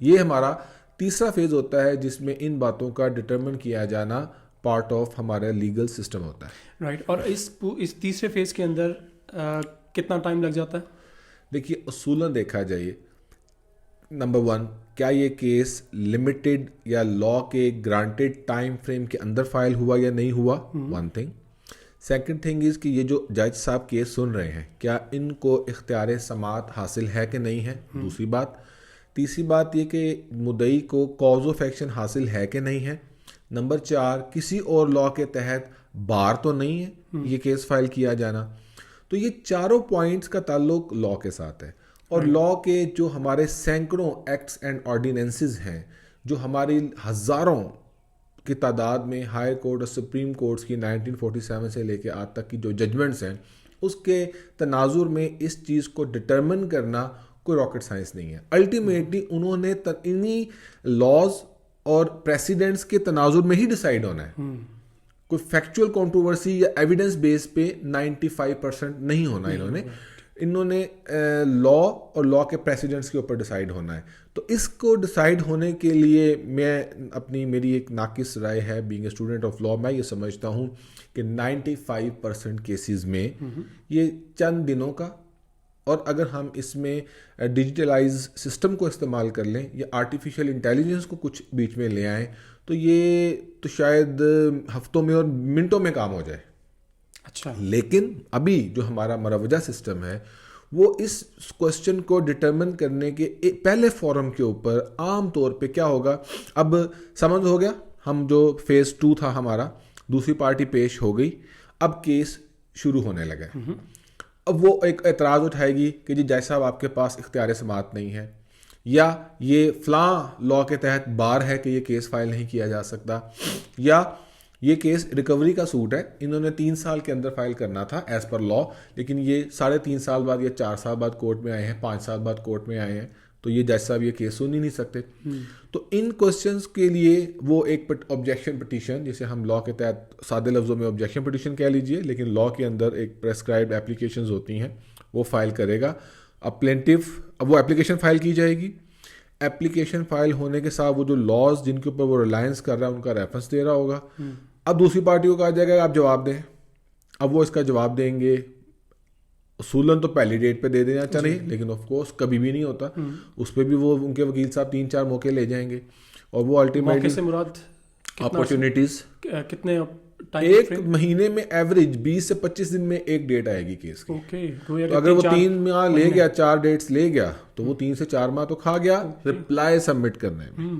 یہ ہمارا تیسرا فیز ہوتا ہے جس میں ان باتوں کا ڈٹرمن کیا جانا پارٹ آف ہمارا لیگل سسٹم ہوتا ہے. رائٹ. اور اس تیسرے فیز کے اندر کتنا ٹائم لگ جاتا ہے؟ دیکھیے اصولاً دیکھا جائے, نمبر 1, کیا یہ کیس لمیٹڈ یا لا کے گرانٹیڈ ٹائم فریم کے اندر فائل ہوا یا نہیں ہوا, one thing. Second thing is کہ یہ جو جج صاحب کیس سن رہے ہیں کیا ان کو اختیار سماعت حاصل ہے کہ نہیں ہے, دوسری بات. تیسری بات یہ کہ مدعی کو کاز آف ایکشن حاصل ہے کہ نہیں ہے. نمبر 4, کسی اور لا کے تحت بار تو نہیں ہے یہ کیس فائل کیا جانا. تو یہ چاروں پوائنٹس کا تعلق لا کے ساتھ ہے, اور لا کے جو ہمارے سینکڑوں ایکٹس اینڈ آرڈیننسز ہیں جو ہماری ہزاروں کی تعداد میں ہائر کورٹ اور سپریم کورٹس کی 1947 سے لے کے آج تک کی جو ججمنٹس ہیں اس کے تناظر میں اس چیز کو ڈٹرمن کرنا کوئی راکٹ سائنس نہیں ہے. الٹیمیٹلی انہوں نے انہی لاز اور پریسیڈنٹس کے تناظر میں ہی ڈیسائیڈ ہونا ہے. کوئی فیکچوئل کنٹروورسی یا ایویڈنس بیس پہ 95% نہیں ہونا. انہوں نے لا اور لا کے پریسیڈنٹس کے اوپر ڈیسائیڈ ہونا ہے. تو اس کو ڈیسائیڈ ہونے کے لیے میری ایک ناقص رائے ہے, being a student of law, میں یہ سمجھتا ہوں کہ 95% کیسز میں یہ چند دنوں کا, اور اگر ہم اس میں ڈیجیٹلائز سسٹم کو استعمال کر لیں یا آرٹیفیشیل انٹیلیجنس کو کچھ بیچ میں لے آئیں تو یہ تو شاید ہفتوں میں اور منٹوں میں کام ہو جائے. اچھا. لیکن ابھی جو ہمارا مروجہ سسٹم ہے وہ اس کوسچن کو ڈٹرمن کرنے کے پہلے فورم کے اوپر عام طور پہ کیا ہوگا, اب سمجھ ہو گیا, ہم جو فیز 2 تھا ہمارا, دوسری پارٹی پیش ہو گئی, اب کیس شروع ہونے لگا. اب وہ ایک اعتراض اٹھائے گی کہ جی جج صاحب آپ کے پاس اختیار سماعت نہیں ہے, یا یہ فلاں لا کے تحت بار ہے کہ یہ کیس فائل نہیں کیا جا سکتا, یا یہ کیس ریکوری کا سوٹ ہے, انہوں نے 3 سال کے اندر فائل کرنا تھا ایز پر لا, لیکن یہ 3.5 سال بعد یا 4 سال بعد کورٹ میں آئے ہیں, 5 سال بعد کورٹ میں آئے ہیں, تو یہ جج صاحب یہ کیس سن ہی نہیں سکتے. تو ان کوسچنس کے لیے وہ ایک آبجیکشن پٹیشن, جسے ہم لا کے تحت سادے لفظوں میں آبجیکشن پٹیشن کہہ لیجئے, لیکن لا کے اندر ایک پریسکرائبڈ اپلیکیشنز ہوتی ہیں, وہ فائل کرے گا. اب پلینٹف, اب وہ اپلیکیشن فائل کی جائے گی. اپلیکیشن فائل ہونے کے ساتھ وہ جو لاز جن کے اوپر وہ ریلائنس کر رہا ہے ان کا ریفرنس دے رہا ہوگا. اب دوسری پارٹی کو کہا جائے گا آپ جواب دیں. اب وہ اس کا جواب دیں گے, اصولاً تو پہلی ڈیٹ پہ دے دینا چاہیے, لیکن آف کورس کبھی بھی نہیں ہوتا, اس پہ بھی وہ ان کے وکیل صاحب 3-4 موقع لے جائیں گے, اور وہ الٹیمیٹلی سے مراد اپارچونیٹیز کتنے ایک مہینے میں ایوریج 20 سے 25 دن میں ایک ڈیٹ آئے گی کیس کی. تو اگر وہ 3 ماہ لے گیا, 4 ڈیٹس لے گیا, تو وہ 3 سے 4 ماہ تو کھا گیا رپلائی سبمٹ کرنے میں.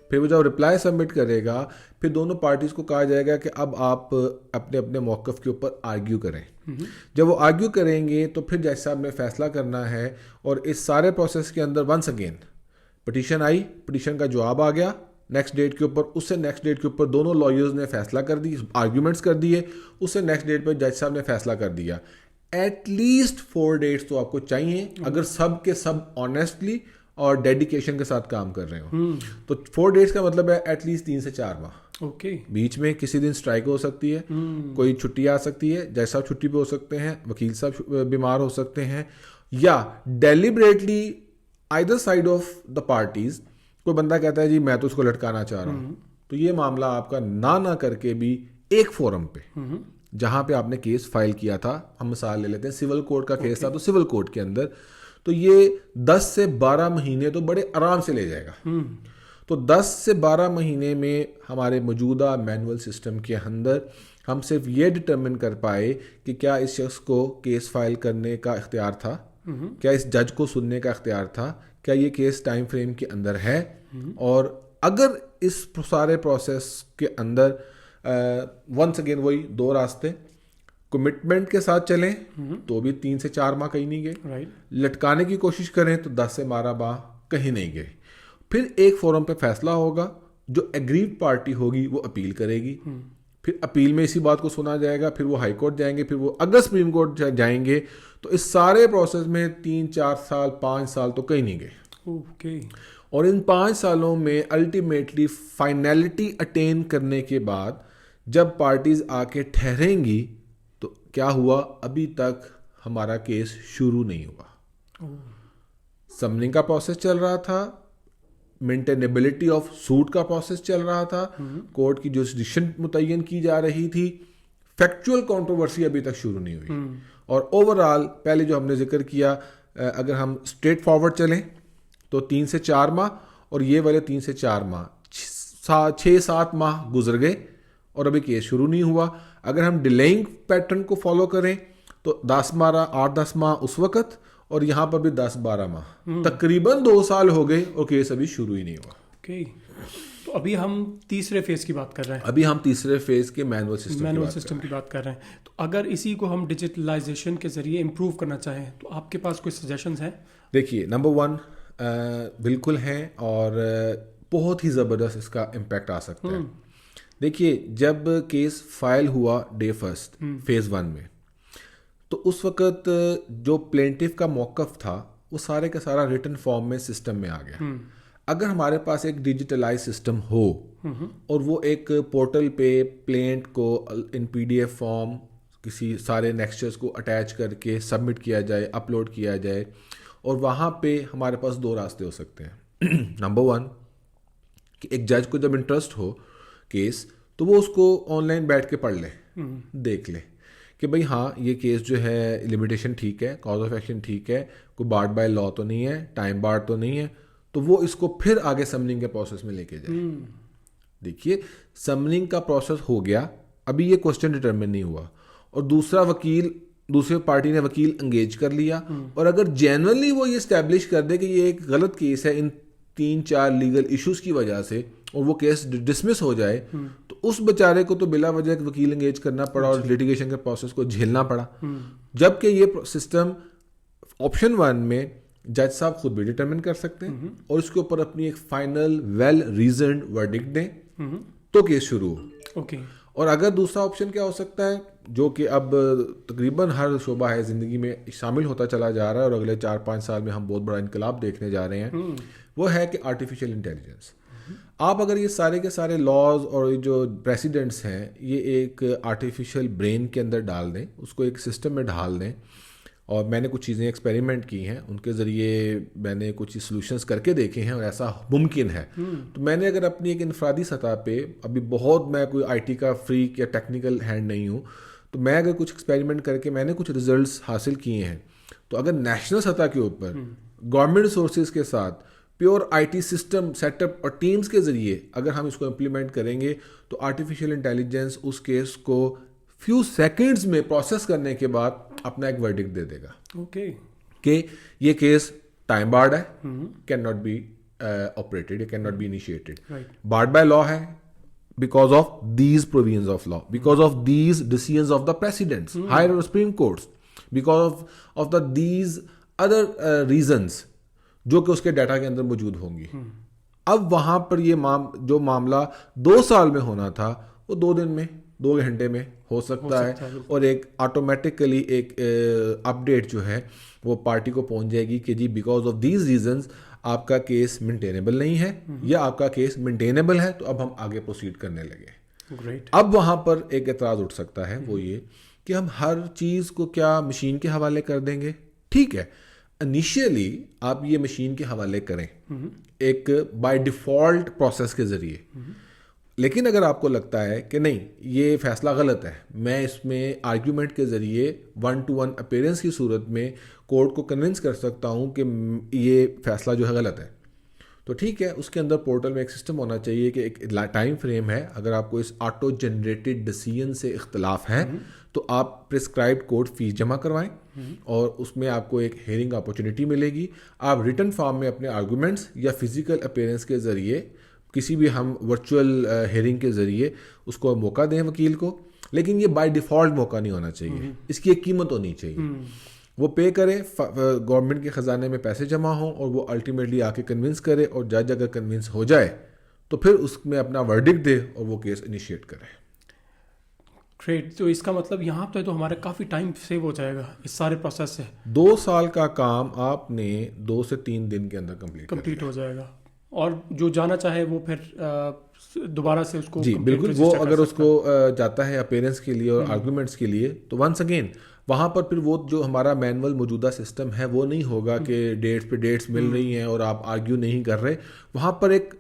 پھر وہ جب رپلائی سبمٹ کرے گا پھر دونوں پارٹیز کو کہا جائے گا کہ اب آپ اپنے اپنے موقف کے اوپر آرگیو کریں. جب وہ آرگیو کریں گے تو پھر جج صاحب نے فیصلہ کرنا ہے, اور اس سارے پروسیس کے اندر ونس اگین پٹیشن آئی, پٹیشن کا جواب آ گیا نیکسٹ ڈیٹ کے اوپر, اس سے نیکسٹ ڈیٹ کے اوپر دونوں لائرز نے فیصلہ کر دی, آرگیومنٹس کر دیے, اس سے نیکسٹ ڈیٹ پہ جج صاحب نے فیصلہ کر دیا. ایٹ لیسٹ 4 ڈیٹس تو آپ کو چاہیے اگر سب کے سب آنیسٹلی اور ڈیڈیکیشن کے ساتھ کام کر رہے ہوں. تو 4 ڈیٹس کا مطلب ہے ایٹ لیسٹ 3 سے 4 ماہ. بیچ میں کسی دن اسٹرائک ہو سکتی ہے, کوئی چھٹی آ سکتی ہے, جج صاحب چھٹی پہ ہو سکتے ہیں, وکیل صاحب بیمار ہو سکتے ہیں, یا deliberately either side of the parties کوئی بندہ کہتا ہے جی میں تو اس کو لٹکانا چاہ رہا ہوں, تو یہ معاملہ آپ کا نہ کر کے بھی ایک فورم پہ جہاں پہ آپ نے کیس فائل کیا تھا, ہم مثال لے لیتے ہیں سول کوڈ کا کیس تھا, تو سول کوڈ کے اندر تو یہ 10 سے 12 مہینے تو بڑے آرام سے لے جائے گا. تو 10 سے 12 مہینے میں ہمارے موجودہ مینول سسٹم کے اندر ہم صرف یہ ڈٹرمن کر پائے کہ کیا اس شخص کو کیس فائل کرنے کا اختیار تھا, کیا اس جج کو سننے کا اختیار تھا, کیا یہ کیس ٹائم فریم کے اندر ہے, اور اگر اس سارے پروسیس کے اندر ونس اگین وہی 2 راستے, کمٹمنٹ کے ساتھ چلیں تو بھی 3 سے 4 ماہ کہیں نہیں گئے, لٹکانے کی کوشش کریں تو 10 سے 12 ماہ کہیں نہیں گئے. پھر ایک فورم پہ فیصلہ ہوگا, جو ایگریوڈ پارٹی ہوگی وہ اپیل کرے گی, پھر اپیل میں اسی بات کو سنا جائے گا, پھر وہ ہائی کورٹ جائیں گے, پھر وہ اگر سپریم کورٹ جائیں گے تو اس سارے پروسیس میں 3-4 سال 5 سال تو کہیں نہیں گئے. اور ان 5 سالوں میں الٹیمیٹلی فائنلٹی اٹین کرنے کے بعد جب پارٹیز آ کے ٹھہریں گی تو کیا ہوا, ابھی تک ہمارا کیس شروع نہیں ہوا. سمننگ کا پروسیس چل رہا تھا, مینٹینیبلٹی آف سوٹ کا پروسیس چل رہا تھا, کورٹ کی جوریسڈکشن متعین کی جا رہی تھی, فیکچوئل کنٹروورسی ابھی تک شروع نہیں ہوئی. اور اوورال پہلے جو ہم نے ذکر کیا, اگر ہم اسٹریٹ فارورڈ چلیں تو 3 سے 4 ماہ, اور یہ والے 3 سے 4 ماہ 6-7 ماہ گزر گئے اور ابھی کیس شروع نہیں ہوا. اگر ہم ڈیلیئنگ پیٹرن کو فالو کریں تو 8-10 ماہ اس وقت, اور یہاں پر بھی 10-12 ماہ, تقریباً 2 سال ہو گئے اور کیس ابھی شروع ہی نہیں ہوا. تو ابھی ہم تیسرے فیز کی بات کر رہے ہیں. ابھی ہم تیسرے فیز کے مینول سسٹم کی بات کر رہے ہیں. تو اگر اسی کو ہم ڈیجیٹلائزیشن کے ذریعے امپروو کرنا چاہیں تو آپ کے پاس کوئی سجیشنز ہیں؟ دیکھیے, نمبر 1 بالکل ہیں, اور بہت ہی زبردست اس کا امپیکٹ آ سکتا ہے. دیکھیے, جب کیس فائل ہوا ڈے فرسٹ فیز 1 میں, تو اس وقت جو پلینٹف کا موقف تھا وہ سارے کا سارا ریٹن فارم میں سسٹم میں آ گیا. اگر ہمارے پاس ایک ڈیجیٹلائز سسٹم ہو اور وہ ایک پورٹل پہ پلینٹ کو ان PDF فارم کسی سارے نیکسچرز کو اٹیچ کر کے سبمٹ کیا جائے, اپلوڈ کیا جائے, اور وہاں پہ ہمارے پاس 2 راستے ہو سکتے ہیں. نمبر 1 کہ ایک جج کو جب انٹرسٹ ہو کیس تو وہ اس کو آن لائن بیٹھ کے پڑھ لے, دیکھ لے کہ بھئی ہاں یہ کیس جو ہے لمیٹیشن ٹھیک ہے, کاز آف ایکشن ٹھیک ہے, کوئی بارڈ بائی لا تو نہیں ہے, ٹائم بارڈ تو نہیں ہے, تو وہ اس کو پھر آگے سمننگ کے پروسیس میں لے کے جائے. دیکھیے, سمننگ کا پروسیس ہو گیا, ابھی یہ کوسچن ڈٹرمن نہیں ہوا, اور دوسرے پارٹی نے وکیل انگیج کر لیا, اور اگر جینرلی وہ یہ اسٹیبلش کر دے کہ یہ ایک غلط کیس ہے ان 3-4 لیگل ایشوز کی وجہ سے, اور وہ کیس ڈسمس ہو جائے, تو اس بیچارے کو تو بلا وجہ وکیل انگیج کرنا پڑا اور لیٹیگیشن کے پروسیس کو جھیلنا پڑا. جبکہ یہ سسٹم آپشن 1 میں جج صاحب خود بھی ڈٹرمن کر سکتے ہیں اور اس کے اوپر اپنی ایک فائنل ویل ریزنڈ ورڈکٹ دیں تو کیس شروع ہو. اور اگر دوسرا آپشن کیا ہو سکتا ہے, جو کہ اب تقریباً ہر شعبہ ہے زندگی میں شامل ہوتا چلا جا رہا ہے, اور اگلے 4-5 سال میں ہم بہت بڑا انقلاب دیکھنے جا رہے ہیں, وہ ہے کہ آرٹیفیشیل انٹیلیجنس. آپ اگر یہ سارے کے سارے لاز اور جو پریسیڈنٹس ہیں یہ ایک آرٹیفیشیل برین کے اندر ڈال دیں, اس کو ایک سسٹم میں ڈھال دیں, اور میں نے کچھ چیزیں ایکسپیریمنٹ کی ہیں, ان کے ذریعے میں نے کچھ سولوشنز کر کے دیکھے ہیں اور ایسا ممکن ہے. تو میں نے اگر اپنی ایک انفرادی سطح پہ, ابھی بہت میں کوئی IT کا فریک یا ٹیکنیکل ہینڈ نہیں ہوں, تو میں اگر کچھ ایکسپیریمنٹ کر کے میں نے کچھ ریزلٹس حاصل کیے ہیں, تو اگر نیشنل سطح کے اوپر گورنمنٹ ریسورسز کے ساتھ pure IT system set up اور ٹیمز کے ذریعے اگر ہم اس کو امپلیمنٹ کریں گے, تو آرٹیفیشیل انٹیلیجنس اس کیس کو فیو سیکنڈز میں پروسیس کرنے کے بعد اپنا ایک ورڈکٹ دے دے گا کہ یہ کیس ٹائم بارڈ ہے, can not be operated, can not be initiated, barred by law ہے because of these provisions of law, because of these decisions of the precedents, higher or Supreme Courts, because of these other reasons جو کہ اس کے data کے اندر موجود ہوں گی. اب وہاں پر یہ جو معاملہ 2 سال میں ہونا تھا وہ 2 دن میں 2 گھنٹے میں ہو سکتا ہے, اور ایک آٹومیٹکلی ایک اپڈیٹ جو ہے وہ پارٹی کو پہنچ جائے گی کہ جی بیکاز آف دیز ریزنز آپ کا کیس مینٹینیبل نہیں ہے, یا آپ کا کیس مینٹینیبل ہے تو اب ہم آگے پروسیڈ کرنے لگے. اب وہاں پر ایک اعتراض اٹھ سکتا ہے, وہ یہ کہ ہم ہر چیز کو کیا مشین کے حوالے کر دیں گے. ٹھیک ہے, انیشیلی آپ یہ مشین کے حوالے کریں ایک بائی ڈیفالٹ پروسیس کے ذریعے, لیکن اگر آپ کو لگتا ہے کہ نہیں یہ فیصلہ غلط ہے, میں اس میں آرگیومنٹ کے ذریعے 1-to-1 اپیرنس کی صورت میں کورٹ کو کنونس کر سکتا ہوں کہ یہ فیصلہ جو ہے غلط ہے, تو ٹھیک ہے, اس کے اندر پورٹل میں ایک سسٹم ہونا چاہیے کہ ایک ٹائم فریم ہے. اگر آپ کو اس آٹو جنریٹڈ ڈیسیژن سے اختلاف ہے تو آپ پرسکرائبڈ کورٹ فیس جمع کروائیں اور اس میں آپ کو ایک ہیئرنگ اپرچونیٹی ملے گی. آپ ریٹن فارم میں اپنے آرگومنٹس یا فزیکل اپیرنس کے ذریعے کسی بھی ہم ورچوئل ہیئرنگ کے ذریعے اس کو موقع دیں وکیل کو, لیکن یہ بائی ڈیفالٹ موقع نہیں ہونا چاہیے, اس کی ایک قیمت ہونی چاہیے. وہ پے کرے, گورنمنٹ کے خزانے میں پیسے جمع ہوں اور وہ الٹیمیٹلی آ کے کنونس کرے, اور جج اگر کنونس ہو جائے تو پھر اس میں اپنا ورڈکٹ دے اور وہ کیس انیشیٹ کرے. گریٹ. تو اس کا مطلب یہاں پہ تو ہمارا کافی ٹائم سیو ہو جائے گا اس سارے پروسیس سے. 2 سال کا کام آپ نے 2 سے 3 دن کے اندر کمپلیٹ ہو جائے گا, اور جو جانا چاہے وہ پھر دوبارہ سے اس کو جی بالکل, وہ اگر اس کو جاتا ہے اپیرنس کے لیے اور آرگومنٹس کے لیے تو ونس اگین وہاں پر پھر وہ جو ہمارا مینول موجودہ سسٹم ہے وہ نہیں ہوگا کہ ڈیٹس پہ ڈیٹس مل رہی ہیں اور آپ آرگیو نہیں کر رہے. وہاں پر ایک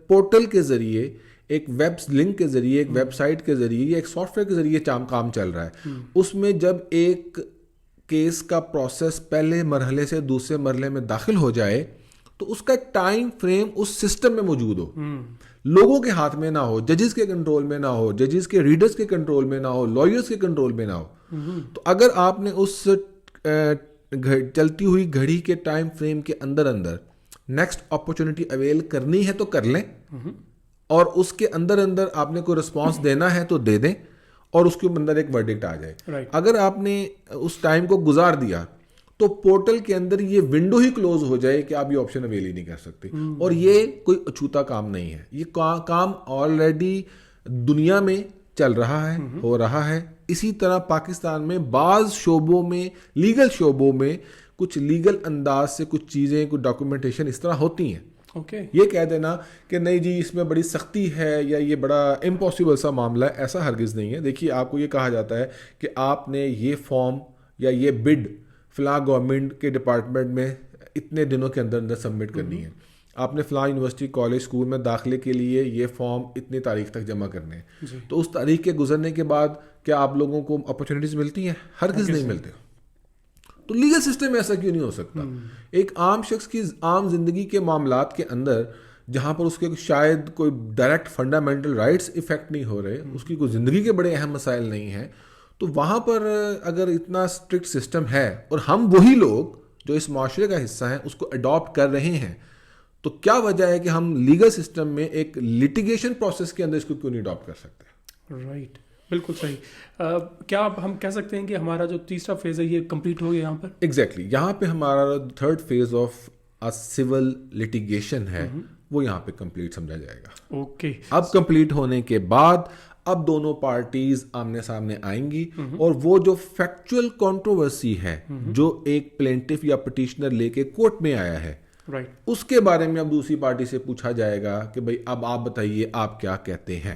پورٹل کے ذریعے, ایک ویب لنک کے ذریعے, ایک ویب سائٹ کے ذریعے یا ایک سافٹ ویئر کے ذریعے کام چل رہا ہے. اس میں جب ایک کیس کا پروسیس پہلے مرحلے سے دوسرے مرحلے میں داخل ہو جائے تو اس کا ایک ٹائم فریم اس سسٹم میں موجود ہو, لوگوں کے ہاتھ میں نہ ہو, ججز کے کنٹرول میں نہ ہو, ججز کے ریڈرز کے کنٹرول میں نہ ہو, لائرز کے کنٹرول میں نہ ہو. تو اگر آپ نے اس چلتی ہوئی گھڑی کے ٹائم فریم کے اندر نیکسٹ اپرچونٹی اویل کرنی ہے تو کر لیں, اور اس کے اندر آپ نے کوئی رسپانس دینا ہے تو دے دیں, اور اس کے اندر ایک ورڈکٹ آ جائے. اگر آپ نے اس ٹائم کو گزار دیا تو پورٹل کے اندر یہ ونڈو ہی کلوز ہو جائے کہ آپ یہ آپشن اویل ہی نہیں کر سکتے. اور یہ کوئی اچھوتا کام نہیں ہے, یہ کام آلریڈی دنیا میں چل رہا ہے, ہو رہا ہے. اسی طرح پاکستان میں بعض شعبوں میں, لیگل شعبوں میں کچھ لیگل انداز سے کچھ چیزیں, کچھ ڈاکومنٹیشن اس طرح ہوتی ہیں. یہ کہہ دینا کہ نہیں جی اس میں بڑی سختی ہے یا یہ بڑا امپاسبل سا معاملہ ہے, ایسا ہرگز نہیں ہے. دیکھیے آپ کو یہ کہا جاتا ہے کہ آپ نے یہ فارم یا یہ بڈ فلاں گورنمنٹ کے ڈپارٹمنٹ میں اتنے دنوں کے اندر سبمٹ کرنی ہے, آپ نے فلاں یونیورسٹی کالج اسکول میں داخلے کے لیے یہ فارم اتنی تاریخ تک جمع کرنے ہیں. تو اس تاریخ کے گزرنے کے بعد کیا آپ لوگوں کو اپرچونیٹیز ملتی ہیں؟ ہرگز نہیں ملتے. تو لیگل سسٹم ایسا کیوں نہیں ہو سکتا؟ ایک عام شخص کی عام زندگی کے معاملات کے اندر جہاں پر اس کے شاید کوئی ڈائریکٹ فنڈامنٹل رائٹس افیکٹ نہیں ہو رہے, اس کی کوئی زندگی کے بڑے اہم مسائل نہیں ہیں, تو وہاں پر اگر اتنا اسٹرکٹ سسٹم ہے اور ہم وہی لوگ جو اس معاشرے کا حصہ ہیں اس کو اڈاپٹ کر رہے ہیں, تو کیا وجہ ہے کہ ہم لیگل سسٹم میں ایک لیٹیگیشن پروسیس کے اندر اس کو کیوں نہیں اڈاپٹ کر سکتے؟ رائٹ, بالکل صحیح. کیا ہم کہہ سکتے ہیں کہ ہمارا جو تیسرا فیز ہے یہ کمپلیٹ ہو گیا یہاں پر؟ ایگزیکٹلی, یہاں پہ ہمارا third phase of civil litigation ہے وہ یہاں پہ کمپلیٹ سمجھا جائے گا. اوکے, اب کمپلیٹ ہونے کے بعد اب دونوں پارٹیز آمنے سامنے آئیں گی, اور وہ جو فیکچوئل کنٹروورسی ہے جو ایک پلینٹف یا پٹیشنر لے کے کورٹ میں آیا ہے, اس کے بارے میں اب دوسری پارٹی سے پوچھا جائے گا کہ بھئی اب آپ بتائیے آپ کیا کہتے ہیں.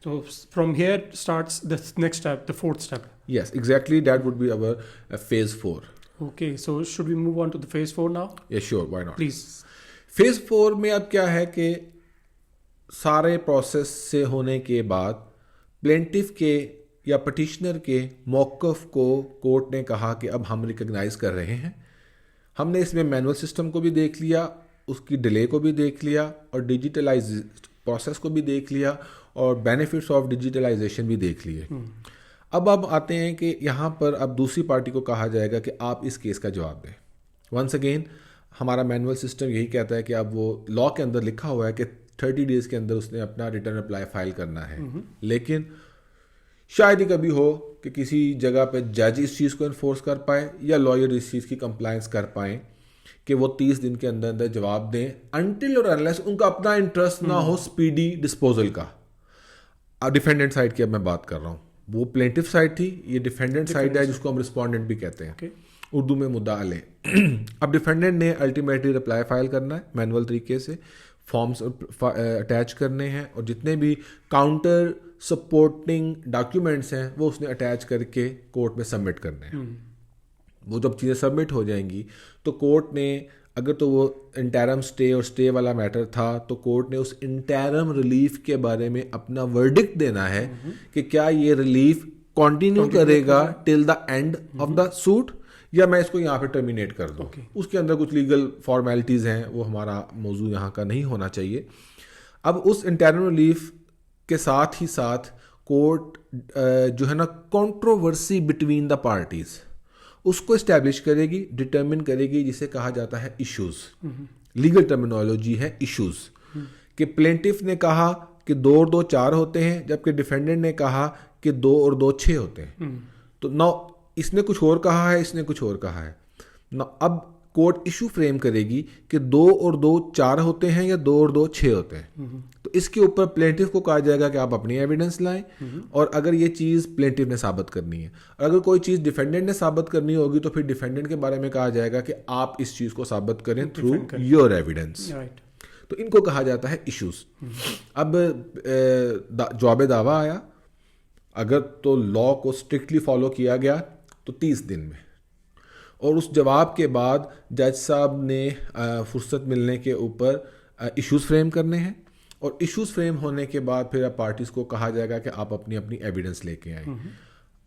So from here starts the next step, the fourth step. Yes, exactly, that would be our phase 4. Okay, so should we move on to the phase 4 now? Yeah, sure, why not? Please. phase 4 میں اب کیا ہے کہ سارے process سے ہونے کے بعد پلینٹف کے یا پٹیشنر کے موقف کو کورٹ نے کہا کہ اب ہم ریکگنائز کر رہے ہیں. ہم نے اس میں مینول سسٹم کو بھی دیکھ لیا, اس کی ڈیلے کو بھی دیکھ لیا, اور ڈیجیٹلائز پروسیس کو بھی دیکھ لیا, اور بینیفٹس آف ڈیجیٹلائزیشن بھی دیکھ لیے. اب آتے ہیں کہ یہاں پر اب دوسری پارٹی کو کہا جائے گا کہ آپ اس کیس کا جواب دیں. ونس اگین ہمارا مینول سسٹم یہی کہتا ہے کہ اب وہ لا کے اندر لکھا ہوا ہے کہ 30 days کے اندر اس نے اپنا ریٹرن اپلائی فائل کرنا ہے. لیکن شاید ہی کبھی ہو کہ کسی جگہ پہ جج اس چیز کو انفورس کر پائے یا لائر اس چیز کی کمپلائنس کر پائیں کہ وہ 30 دن کے اندر جواب دیں, انٹل اور انلیس ان کا اپنا انٹرسٹ نہ ہو اسپیڈی ڈسپوزل کا. ڈیفینڈنٹ سائڈ کی اب میں بات کر رہا ہوں, وہ پلینٹف سائڈ تھی, یہ ڈیفینڈنٹ سائڈ ہے جس کو ہم رسپونڈنٹ بھی کہتے ہیں, اردو میں مدعا علیہ. اب ڈیفینڈنٹ نے الٹیمیٹلی رپلائی فائل کرنا ہے مینول طریقے سے, فارمز اٹیچ کرنے ہیں, اور جتنے بھی کاؤنٹر سپورٹنگ ڈاکیومنٹس ہیں وہ اس نے اٹیچ کر کے کورٹ میں سبمٹ کرنے ہیں. وہ جب چیزیں سبمٹ ہو جائیں گی تو کورٹ نے اگر تو وہ انٹرم سٹے اور سٹے والا میٹر تھا تو کورٹ نے اس انٹرم ریلیف کے بارے میں اپنا ورڈکٹ دینا ہے کہ کیا یہ ریلیف کنٹینیو کرے گا till the end of the suit یا میں اس کو یہاں پہ ٹرمینیٹ کر دوں. اس کے اندر کچھ لیگل فارمیلٹیز ہیں, وہ ہمارا موضوع یہاں کا نہیں ہونا چاہیے. اب اس انٹرم ریلیف کے ساتھ ہی ساتھ کورٹ جو ہے نا کنٹروورسی بٹوین دا پارٹیز اس کو اسٹیبلش کرے گی, ڈٹرمن کرے گی, جسے کہا جاتا ہے ایشوز. لیگل ٹرمینالوجی ہے ایشوز, کہ پلینٹف نے کہا کہ 2 اور 2 4 ہوتے ہیں, جبکہ ڈیفینڈنٹ نے کہا کہ 2 اور 2 6 ہوتے ہیں. تو نو اس نے کچھ اور کہا ہے, اس نے کچھ اور کہا ہے. اب کورٹ ایشو فریم کرے گی کہ 2 اور 2 4 ہوتے ہیں یا 2 اور 2 6 ہوتے ہیں. تو اس کے اوپر پلینٹف کو کہا جائے گا کہ آپ اپنی ایویڈنس لائیں, اور اگر یہ چیز پلینٹف نے ثابت کرنی ہے, اگر کوئی چیز ڈیفینڈنٹ نے ثابت کرنی ہوگی تو پھر ڈیفینڈنٹ کے بارے میں کہا جائے گا کہ آپ اس چیز کو ثابت کریں تھرو یور ایویڈنس. تو ان کو کہا جاتا ہے ایشوز. اب جواب دعویٰ آیا, اگر تو لا کو اسٹرکٹلی فالو کیا گیا تو 30 دن میں, اور اس جواب کے بعد جج صاحب نے فرصت ملنے کے اوپر ایشوز فریم کرنے ہیں, اور ایشوز فریم ہونے کے بعد پھر اب پارٹیز کو کہا جائے گا کہ آپ اپنی اپنی ایویڈنس لے کے آئیں.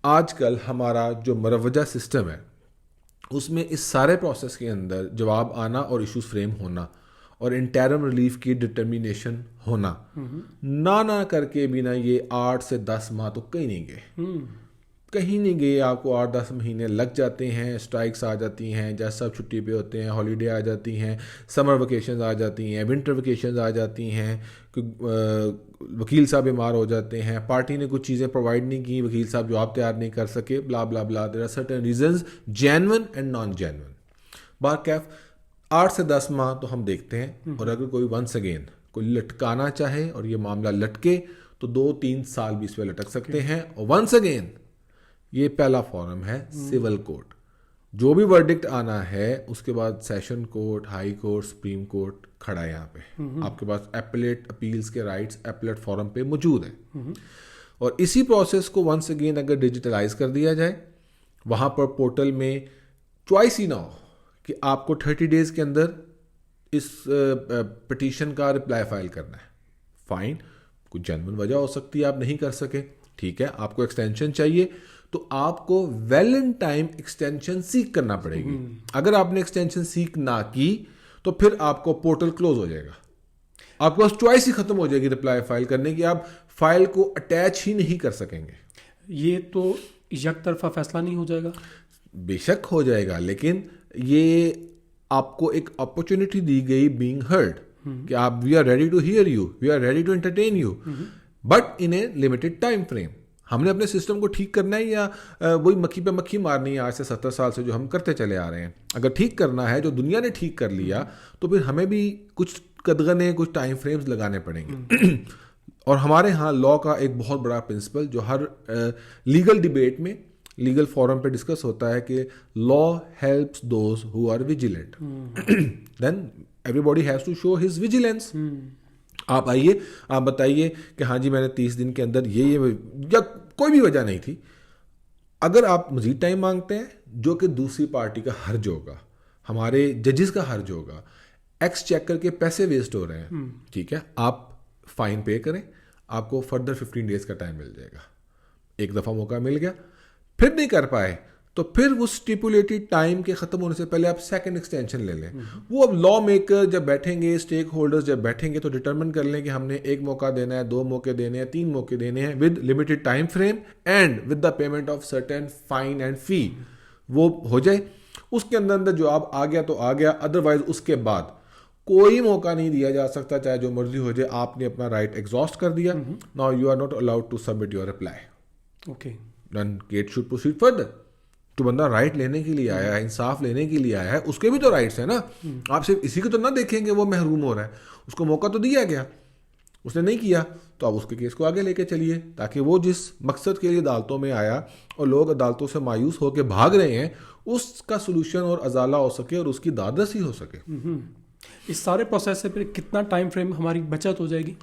آج کل ہمارا جو مروجہ سسٹم ہے اس میں اس سارے پروسیس کے اندر جواب آنا اور ایشوز فریم ہونا اور انٹرم ریلیف کی ڈٹرمینیشن ہونا نہ کر کے بھی نا یہ 8 سے 10 ماہ تو کہیں نہیں گئے. آپ کو 8-10 مہینے لگ جاتے ہیں, اسٹرائکس آ جاتی ہیں, جج صاحب چھٹی پہ ہوتے ہیں, ہالیڈے آ جاتی ہیں, سمر ویکیشنز آ جاتی ہیں, ونٹر ویکیشنز آ جاتی ہیں, وکیل صاحب بیمار ہو جاتے ہیں, پارٹی نے کچھ چیزیں پرووائڈ نہیں کی, وکیل صاحب جواب تیار نہیں کر سکے, blah blah blah. There are certain reasons genuine and non genuine. بارکیف 8 سے 10 ماہ تو ہم دیکھتے ہیں. اور اگر کوئی ونس اگین کوئی لٹکانا چاہے اور یہ معاملہ لٹکے تو 2-3 سال بھی اس پہ لٹک سکتے ہیں. اور ونس اگین یہ پہلا فورم ہے سول کورٹ. جو بھی ورڈکٹ آنا ہے اس کے بعد session court, high court, supreme court کھڑا ہے یہاں پہ. آپ کے پاس ایپلیٹ اپیلز کے رائٹس ایپلیٹ فورم پہ موجود ہیں. اور اسی پروسیس کو ونس اگین اگر ڈیجیٹلائز کر دیا جائے, وہاں پر پورٹل میں چوائس ہی نہ ہو کہ آپ کو 30 ڈیز کے اندر اس پٹیشن کا رپلائی فائل کرنا ہے. فائن, کچھ جینوئن وجہ ہو سکتی ہے آپ نہیں کر سکے, ٹھیک ہے. آپ کو ایکسٹینشن چاہیے تو آپ کو ویل ان ٹائم ایکسٹینشن سیک کرنا پڑے گی. اگر آپ نے ایکسٹینشن سیک نہ کی تو پھر آپ کو پورٹل کلوز ہو جائے گا, آپ کے پاس چوائس ہی ختم ہو جائے گی رپلائی فائل کرنے کی, آپ فائل کو اٹیچ ہی نہیں کر سکیں گے. یہ تو یک طرفہ فیصلہ نہیں ہو جائے گا؟ بے شک ہو جائے گا, لیکن یہ آپ کو ایک اپرچونٹی دی گئی بینگ ہرڈ کہ آپ we are ready to hear you, we are ready to entertain you, but in a limited time frame. ہم نے اپنے سسٹم کو ٹھیک کرنا ہے یا وہی مکھی پہ مکھی مارنی ہے آج سے 70 سال سے جو ہم کرتے چلے آ رہے ہیں؟ اگر ٹھیک کرنا ہے جو دنیا نے ٹھیک کر لیا تو پھر ہمیں بھی کچھ قدغنے, کچھ ٹائم فریمز لگانے پڑیں گے. اور ہمارے ہاں لا کا ایک بہت بڑا پرنسپل جو ہر لیگل ڈیبیٹ میں, لیگل فورم پہ ڈسکس ہوتا ہے کہ law helps those who are vigilant, then everybody has to show his vigilance. آپ آئیے, آپ بتائیے کہ ہاں جی میں نے 30 دن کے اندر یہ یا کوئی بھی وجہ نہیں تھی. اگر آپ مزید ٹائم مانگتے ہیں جو کہ دوسری پارٹی کا حرج ہوگا, ہمارے ججز کا حرج ہوگا, ایکس چیک کر کے پیسے ویسٹ ہو رہے ہیں, ٹھیک ہے, آپ فائن پے کریں, آپ کو فردر 15 ڈیز کا ٹائم مل جائے گا. ایک دفعہ موقع مل گیا, پھر نہیں کر پائے تو پھر وہ اسٹیپولیٹڈ ٹائم کے ختم ہونے سے پہلے آپ سیکنڈ ایکسٹینشن لے لیں. وہ اب لا میکر جب بیٹھیں گے, اسٹیک ہولڈرز جب بیٹھیں گے تو ڈٹرمن کر لیں کہ ہم نے 1 موقع دینا ہے, 2 موقع دینے ہیں, 3 موقع دینے ہیں, with limited time frame and with the payment of certain fine and fee. وہ ہو جائے, اس کے اندر جو آپ آ گیا تو آ گیا, ادروائز اس کے بعد کوئی موقع نہیں دیا جا سکتا, چاہے جو مرضی ہو جائے. آپ نے اپنا رائٹ ایگزاسٹ کر دیا, now you are not allowed to submit your reply. Okay, then case should proceed further. تو بندہ رائٹ لینے کے لیے آیا ہے, انصاف لینے کے لیے آیا ہے, اس کے بھی تو رائٹس ہیں نا. آپ صرف اسی کو تو نہ دیکھیں کہ وہ محروم ہو رہا ہے, اس کو موقع تو دیا گیا, اس نے نہیں کیا, تو آپ اس کے کیس کو آگے لے کے چلیے تاکہ وہ جس مقصد کے لیے عدالتوں میں آیا اور لوگ عدالتوں سے مایوس ہو کے بھاگ رہے ہیں اس کا سلوشن اور ازالہ ہو سکے اور اس کی دادرسی ہو سکے. اس سارے پروسیس سے پھر کتنا ٹائم فریم ہماری بچت ہو جائے گی؟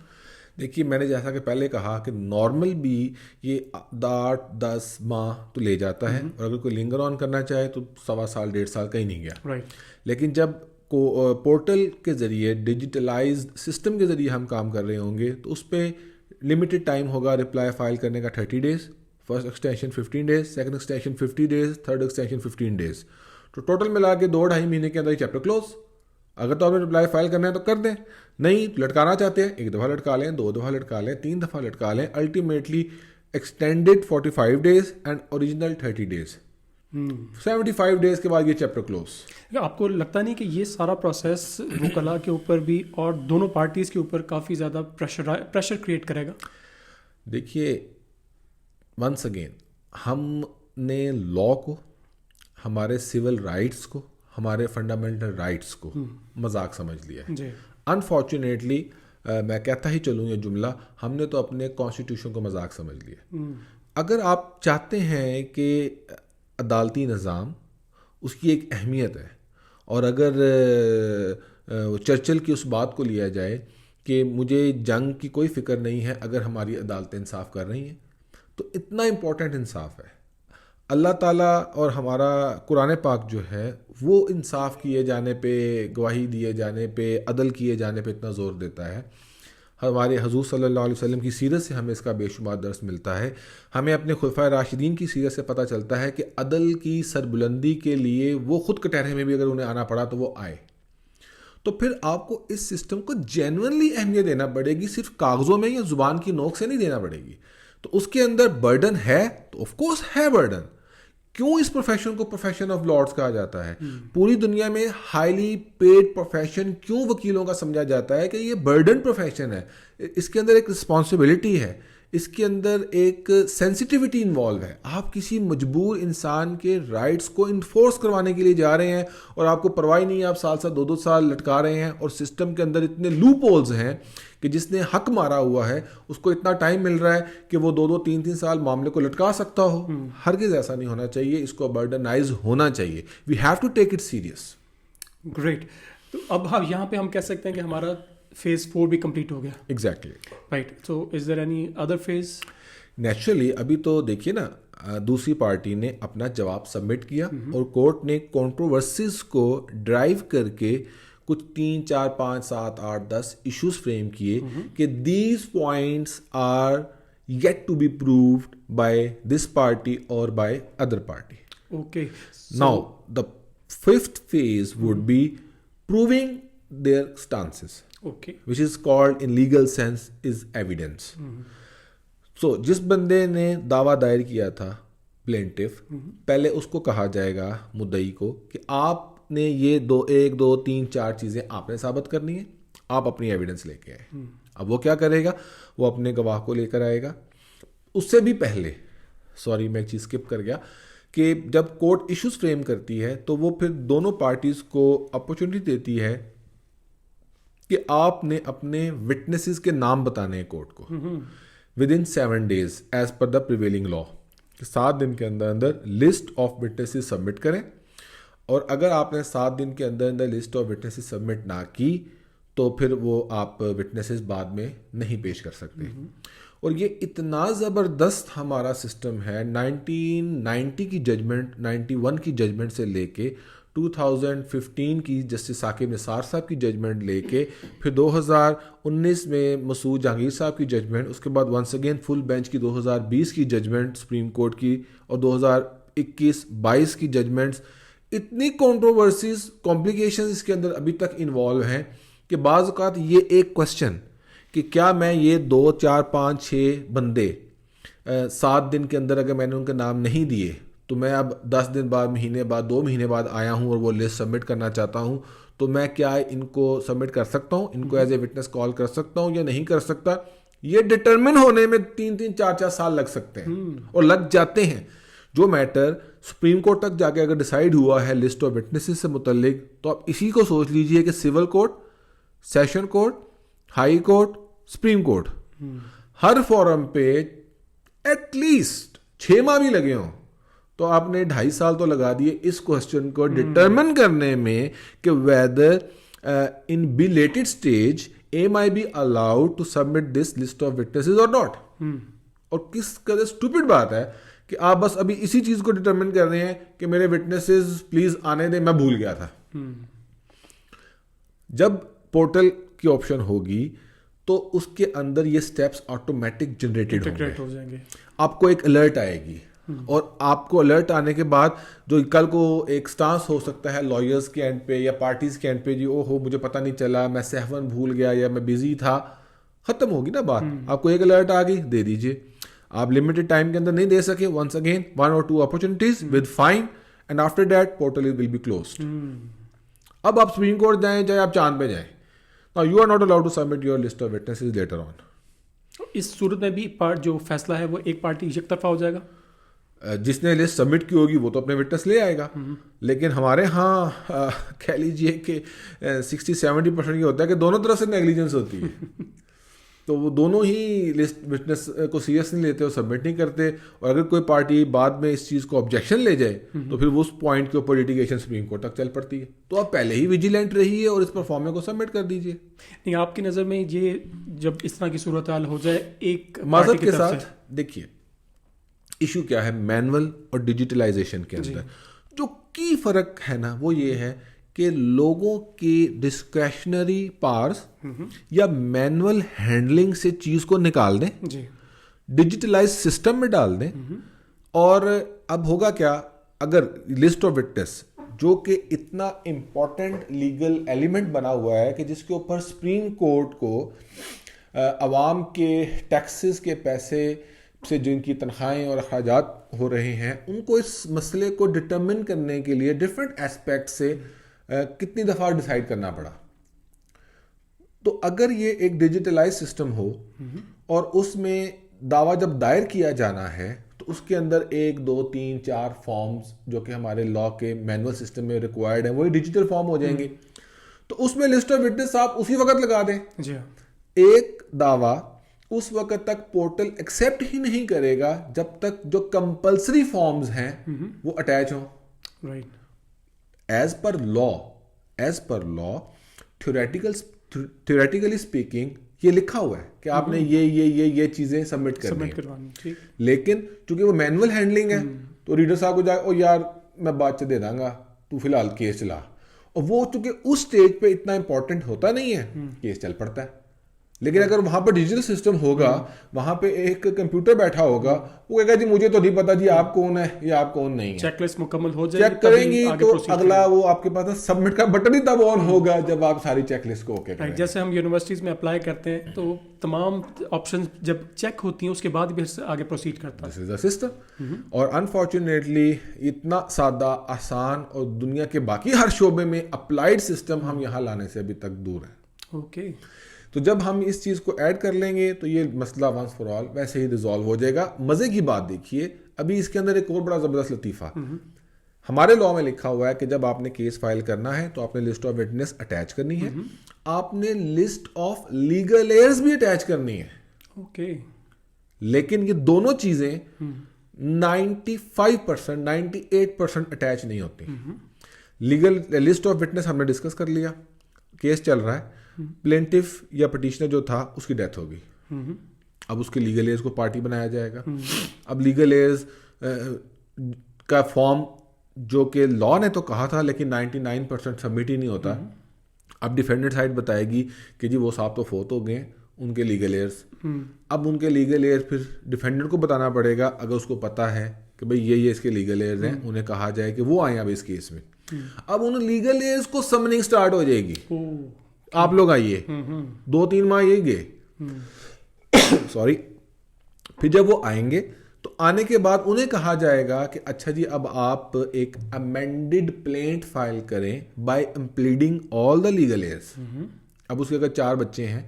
دیکھیے, میں نے جیسا کہ پہلے کہا کہ نارمل بھی یہ 8-10 ماہ تو لے جاتا ہے, اور اگر کوئی لنگر آن کرنا چاہے تو 1.25 سال 1.5 سال کہیں نہیں گیا. رائٹ. لیکن جب پورٹل کے ذریعے ڈیجیٹلائزڈ سسٹم کے ذریعے ہم کام کر رہے ہوں گے تو اس پہ لمیٹڈ ٹائم ہوگا رپلائی فائل کرنے کا 30 days, first extension 15 days, second extension 50 days, third extension 15 days. تو ٹوٹل ملا کے 2-2.5 مہینے کے اندر یہ چیپٹر کلوز. اگر تو آپ نے رپلائی فائل کرنا ہے تو کر دیں, نہیں لٹکانا چاہتے ہیں 1 دفعہ لٹکا لیں, 2 دفعہ لٹکا لیں, 3 دفعہ لٹکا لیں. Ultimately extended 45 days and original 30 days. 75 days کے بعد یہ چیپٹر کلوز. آپ کو لگتا نہیں کہ یہ سارا پروسیس وکلاء کے اوپر بھی اور دونوں پارٹیز کے اوپر کافی زیادہ پریشر کریٹ کرے گا؟ دیکھیے ونس اگین ہم نے لا کو, ہمارے سول رائٹس کو, ہمارے فنڈامنٹل رائٹس کو مذاق سمجھ لیا ہے. جی انفارچونیٹلی میں کہتا ہی چلوں یہ جملہ, ہم نے تو اپنے کانسٹیٹیوشن کو مذاق سمجھ لیا. اگر آپ چاہتے ہیں کہ عدالتی نظام اس کی ایک اہمیت ہے, اور اگر چرچل کی اس بات کو لیا جائے کہ مجھے جنگ کی کوئی فکر نہیں ہے اگر ہماری عدالتیں انصاف کر رہی ہیں, تو اتنا امپورٹنٹ انصاف ہے. اللہ تعالیٰ اور ہمارا قرآن پاک جو ہے وہ انصاف کیے جانے پہ, گواہی دیے جانے پہ, عدل کیے جانے پہ اتنا زور دیتا ہے. ہمارے حضور صلی اللہ علیہ وسلم کی سیرت سے ہمیں اس کا بے شمار درس ملتا ہے. ہمیں اپنے خلفائے راشدین کی سیرت سے پتہ چلتا ہے کہ عدل کی سربلندی کے لیے وہ خود کٹہرے میں بھی اگر انہیں آنا پڑا تو وہ آئے. تو پھر آپ کو اس سسٹم کو جینوئنلی اہمیت دینا پڑے گی, صرف کاغذوں میں یا زبان کی نوک سے نہیں دینا پڑے گی. تو اس کے اندر برڈن ہے, تو آف کورس ہے برڈن. کیوں اس پروفیشن کو پروفیشن آف لارڈز کہا جاتا ہے؟ پوری دنیا میں ہائیلی پیڈ پروفیشن کیوں وکیلوں کا سمجھا جاتا ہے کہ یہ برڈن پروفیشن ہے. اس کے اندر ایک رسپانسبلٹی ہے, اس کے اندر ایک سینسٹیوٹی انوالو ہے. آپ کسی مجبور انسان کے رائٹس کو انفورس کروانے کے لیے جا رہے ہیں اور آپ کو پرواہ نہیں ہے, آپ سال 2 سال لٹکا رہے ہیں, اور سسٹم کے اندر اتنے لوپ ہولز ہیں کہ جس نے حق مارا ہوا ہے اس کو اتنا ٹائم مل رہا ہے کہ وہ 2-3 سال معاملے کو لٹکا سکتا ہو. ہرگز ایسا نہیں ہونا چاہیے, اس کو برڈنائز ہونا چاہیے. We have to take it serious. Great. تو اب یہاں پہ ہم کہہ سکتے ہیں کہ ہمارا فیز 4 بھی کمپلیٹ ہو گیا. Exactly right. So is there any other phase? Naturally ابھی تو دیکھیے نا, دوسری پارٹی نے اپنا جواب سبمٹ کیا اور کورٹ نے کنٹروورسیز کو ڈرائیو کر کے کچھ 3, 4, 5, 7, 8, 10 ایشوز فریم کیے کہ these points are yet to be proved by this party اور by other party. Okay. Now the 5th phase would be proving their stances, okay, which is called in legal sense is evidence. So جس بندے نے دعویٰ دائر کیا تھا plaintiff, پہلے اس کو کہا جائے گا مدعی کو کہ آپ نے یہ 1, 2, 3, 4 چیزیں آپ نے ثابت کرنی ہے, آپ اپنی ایویڈنس لے کے آئے. اب وہ کیا کرے گا, وہ اپنے گواہ کو لے کر آئے گا. اس سے بھی پہلے, سوری میں ایک چیز اسکپ کر گیا, کہ جب کورٹ ایشوز فریم کرتی ہے تو وہ پھر دونوں پارٹیز کو اپرچونٹی دیتی ہے کہ آپ نے اپنے وٹنسز کے نام بتانے ہیں کورٹ کو within 7 days as per the prevailing law. 7 دن کے اندر اندر لسٹ آف وٹنسز سبمٹ کریں, اور اگر آپ نے 7 دن کے اندر اندر لسٹ آف وٹنسز سبمٹ نہ کی تو پھر وہ آپ وٹنسز بعد میں نہیں پیش کر سکتے. اور یہ اتنا زبردست ہمارا سسٹم ہے, 1990 کی ججمنٹ, 91 کی ججمنٹ سے لے کے 2015 کی جسٹس ثاقب نثار صاحب کی ججمنٹ لے کے پھر 2019 میں مسعود جہانگیر صاحب کی ججمنٹ, اس کے بعد ونس اگین فل بینچ کی 2020 کی ججمنٹ سپریم کورٹ کی, اور 2021-22 کی ججمنٹس. اتنی کنٹروورسیز, کمپلیکیشنز اس کے اندر ابھی تک انوالو ہیں کہ بعض اوقات یہ ایک کوشچن کہ کیا میں یہ 2, 4, 5, 6 بندے 7 دن کے اندر اگر میں نے ان کے نام نہیں دیے تو میں اب 10 دن بعد, مہینے بعد, 2 مہینے بعد آیا ہوں اور وہ لسٹ سبمٹ کرنا چاہتا ہوں, تو میں کیا ان کو سبمٹ کر سکتا ہوں, ان کو ایز اے وٹنس کال کر سکتا ہوں یا نہیں کر سکتا؟ یہ ڈٹرمن ہونے میں 3-3, 4-4 سال لگ سکتے ہیں, اور لگ جاتے ہیں. جو میٹر سپریم کورٹ تک جا کے اگر ڈیسائیڈ ہوا ہے لسٹ آف وٹنسز سے متعلق, تو آپ اسی کو سوچ لیجئے کہ civil court, session court, high court, supreme court, ہر فورم پہ ایٹ لیسٹ 6 ماہ بھی لگے ہوں, تو آپ نے 2.5 سال تو لگا دیے اس کوشچن کو ڈٹرمن کرنے میں کہ whether in belated stage am I be allowed to submit this list of witnesses or not. اور کس قدر اسٹوپڈ بات ہے کہ آپ بس ابھی اسی چیز کو ڈٹرمن کر رہے ہیں کہ میرے وٹنسز پلیز آنے دیں, میں بھول گیا تھا. جب پورٹل کی آپشن ہوگی تو اس کے اندر یہ سٹیپس آٹومیٹک جنریٹڈ ہو جائیں گے. آپ کو ایک الرٹ آئے گی, اور آپ کو الرٹ آنے کے بعد جو کل کو ایک سٹانس ہو سکتا ہے لائرز کے اینڈ پہ یا پارٹیز کے اینڈ پہ, جی او ہو مجھے پتہ نہیں چلا, میں سہون بھول گیا یا میں بزی تھا, ختم ہوگی نا بات. آپ کو ایک الرٹ آ گئی, دے دیجیے. آپ لمیٹڈ ٹائم کے اندر نہیں دے سکے, once again 1 or 2 opportunities with fine, and after that portal will be closed. اب آپ سپریم کورٹ جائیں چاہے آپ چاند پہ جائیں, now you are not allowed to submit your list of witnesses later on. اس صورت میں بھی جو فیصلہ ہے وہ ایک پارٹی یک طرفہ ہو جائے گا. جس نے لسٹ سبمٹ کی ہوگی وہ تو اپنے وٹنس لے آئے گا, لیکن ہمارے ہاں کہہ لیجیے کہ 60-70% یہ ہوتا ہے کہ دونوں طرف سے نیگلیجنس ہوتی ہے. تو وہ دونوں ہی لسٹ وٹنس کو سیریس نہیں لیتے اور سبمٹ نہیں کرتے, اور اگر کوئی پارٹی بعد میں اس چیز کو آبجیکشن لے جائے تو پھر وہ اس پوائنٹ کے اوپر لٹیگیشن سپریم کورٹ تک چل پڑتی ہے. تو آپ پہلے ہی ویجیلنٹ رہیے اور اس پر فارم کو سبمٹ کر دیجیے. نہیں, آپ کی نظر میں یہ جب اس طرح کی صورتحال ہو جائے ایک معذرت کے ساتھ دیکھیے ایشو کیا ہے مینول اور ڈیجیٹلائزیشن کے اندر, جو کی فرق ہے نا وہ یہ ہے کہ لوگوں کی ڈسکریشنری پاورز یا مینول ہینڈلنگ سے چیز کو نکال دیں, ڈیجیٹلائز سسٹم میں ڈال دیں. اور اب ہوگا کیا, اگر لسٹ آف وٹنس جو کہ اتنا امپورٹنٹ لیگل ایلیمنٹ بنا ہوا ہے کہ جس کے اوپر سپریم کورٹ کو عوام کے ٹیکسز کے پیسے سے جن کی تنخواہیں اور اخراجات ہو رہے ہیں ان کو اس مسئلے کو ڈٹرمن کرنے کے لیے ڈفرینٹ ایسپیکٹ سے کتنی دفعہ ڈیسائیڈ کرنا پڑا. تو اگر یہ ایک ڈیجیٹلائز سسٹم ہو اور اس میں دعویٰ جب دائر کیا جانا ہے تو اس کے اندر 1 2 3 4 فارمز جو کہ ہمارے لا کے مینول سسٹم میں ریکوائرڈ ہیں وہی ڈیجیٹل فارم ہو جائیں گے. تو اس میں لسٹ آف وٹنس آپ اسی وقت لگا دیں. ایک دعویٰ اس وقت تک پورٹل ایکسیپٹ ہی نہیں کرے گا جب تک جو کمپلسری فارمز ہیں وہ اٹیچ ہوں. ایز پر لا تھیوریٹیکلی اسپیکنگ یہ لکھا ہوا ہے کہ آپ نے یہ چیزیں سبمٹ کرنی ہیں, لیکن چونکہ وہ مینول ہینڈلنگ ہے تو ریڈر صاحب کو جائے او یار میں بعد سے دے دوں گا تو فی الحال کیس چلا, اور وہ چونکہ اس سٹیج پہ اتنا امپورٹنٹ ہوتا نہیں ہے کیس چل پڑتا ہے. لیکن اگر وہاں پر ڈیجیٹل سسٹم ہوگا, وہاں پہ ایک کمپیوٹر بیٹھا ہوگا, وہ کہے گا جی مجھے تو نہیں پتا جی آپ کون ہے یا آپ کون نہیں ہے, چیک لسٹ مکمل ہو جائے چیک کریں گی تو اگلا وہ آپ کے پاس سبمٹ کا بٹن ہی تب آن ہوگا جب آپ ساری چیک لسٹ کو اوکے کریں. جیسے ہم یونیورسٹیز میں اپلائی کرتے ہیں تو تمام آپشن جب چیک ہوتی ہیں اس کے بعد بھی آگے پروسیڈ کرتا ہے. دس از اے سسٹم, اور انفارچونیٹلی اتنا سادہ آسان اور دنیا کے باقی ہر شعبے میں اپلائیڈ سسٹم ہم یہاں لانے سے ابھی تک دور ہیں. اوکے, تو جب ہم اس چیز کو ایڈ کر لیں گے تو یہ مسئلہ ونس فار آل ویسے ہی ریزالو ہو جائے گا. مزے کی بات دیکھیے, ابھی اس کے اندر ایک اور بڑا زبردست لطیفہ ہمارے لا میں لکھا ہوا ہے کہ جب آپ نے کیس فائل کرنا ہے تو آپ نے لسٹ آف وٹنس اٹیچ کرنی ہے, آپ نے لسٹ آف لیگل ایئرز بھی اٹیچ کرنی ہے. اوکے, لیکن یہ دونوں چیزیں 95% 98% اٹیچ نہیں ہوتی. لیگل لسٹ آف وٹنس ہم نے ڈسکس کر لیا, کیس چل رہا ہے, پلینٹف یا پٹیشنر جو تھا اس کی ڈیتھ ہو گئی, اب اس کے لیگل ایئرز کو پارٹی بنایا جائے گا. اب لیگل ایئرز کا فارم جو کہ لا نے تو کہا تھا لیکن 99% سبمٹ ہی نہیں ہوتا. اب ڈیفینڈنٹ سائڈ بتائے گی کہ جی وہ صاحب تو فوت ہو گئے ان کے لیگل ایئرز. اب ان کے لیگل ایئر پھر ڈیفینڈنٹ کو بتانا پڑے گا, اگر اس کو پتا ہے کہ بھئی یہ اس کے لیگل ایئرز ہیں, انہیں کہا جائے کہ وہ آئیں اب اس کیس میں. اب ان لیگل ایئرز کو سمننگ سٹارٹ ہو جائے گی, آپ لوگ آئیے, 2-3 ماہ یہ گئے سوری. پھر جب وہ آئیں گے تو آنے کے بعد انہیں کہا جائے گا کہ اچھا جی اب آپ ایک امینڈڈ پلینٹ فائل کریں by impleading all the legal heirs. اب اس کے اگر 4 بچے ہیں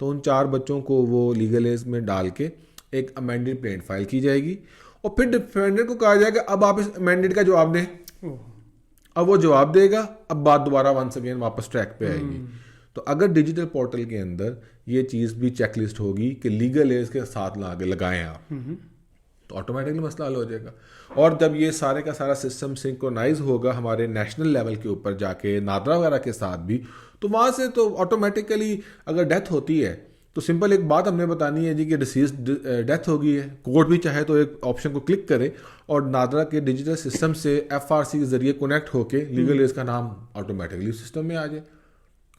تو ان 4 بچوں کو وہ لیگل ایئرز میں ڈال کے ایک امینڈڈ پلینٹ فائل کی جائے گی, اور پھر ڈیفینڈر کو کہا جائے گا اب آپ اس امینڈڈ کا جواب دیں. اب وہ جواب دے گا, اب بات دوبارہ ونس اگین واپس ٹریک پہ آئے گی. تو اگر ڈیجیٹل پورٹل کے اندر یہ چیز بھی چیک لسٹ ہوگی کہ لیگل ایئرز کے ساتھ لگائیں آپ, تو آٹومیٹکلی مسئلہ حل ہو جائے گا. اور جب یہ سارے کا سارا سسٹم سنکرونائز ہوگا ہمارے نیشنل لیول کے اوپر جا کے نادرا وغیرہ کے ساتھ بھی, تو وہاں سے تو آٹومیٹکلی اگر ڈیتھ ہوتی ہے تو سمپل ایک بات ہم نے بتانی ہے جی کہ ڈیسیزڈ ڈیتھ ہو گئی ہے, کورٹ بھی چاہے تو ایک آپشن کو کلک کرے اور نادرا کے ڈیجیٹل سسٹم سے FRC کے ذریعے کنیکٹ ہو کے لیگل ایئرز کا نام آٹومیٹکلی سسٹم میں آ جائے.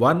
1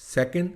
2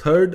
3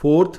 4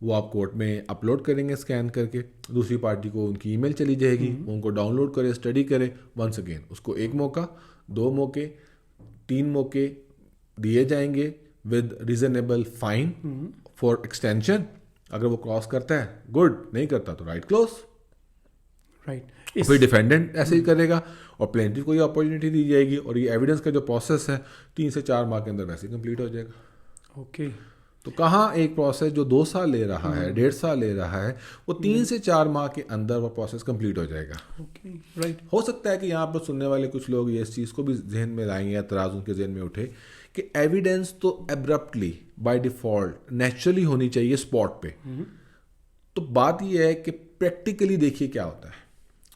وہ آپ کورٹ میں اپلوڈ کریں گے اسکین کر کے, دوسری پارٹی کو ان کی ای میل چلی جائے گی, وہ ان کو ڈاؤن لوڈ کرے, اسٹڈی کرے. ونس اگین اس کو 1 موقع, 2 موقع, 3 موقع دیے جائیں گے with reasonable fine for extension. اگر وہ کراس کرتا ہے گڈ, نہیں کرتا تو رائٹ کلوز. رائٹ, پھر ڈیفینڈنٹ ایسے ہی کرے گا اور پلینٹیف کو یہ اپارچونیٹی دی جائے گی, اور یہ ایویڈنس کا جو پروسیس ہے 3 سے 4 ماہ کے اندر ویسے کمپلیٹ ہو جائے گا. اوکے, تو کہاں ایک پروسیس جو 2 سال لے رہا ہے, 1.5 سال لے رہا ہے, وہ 3 سے 4 ماہ کے اندر وہ پروسیس کمپلیٹ ہو جائے گا. Okay, right. ہو سکتا ہے کہ یہاں پر سننے والے کچھ لوگ یہ اس چیز کو بھی ذہن میں لائیں یا اعتراض ان کے ذہن میں اٹھے کہ ایویڈنس تو ایبرپٹلی بائی ڈیفالٹ نیچرلی ہونی چاہیے اسپاٹ پہ. تو بات یہ ہے کہ پریکٹیکلی دیکھیے کیا ہوتا ہے.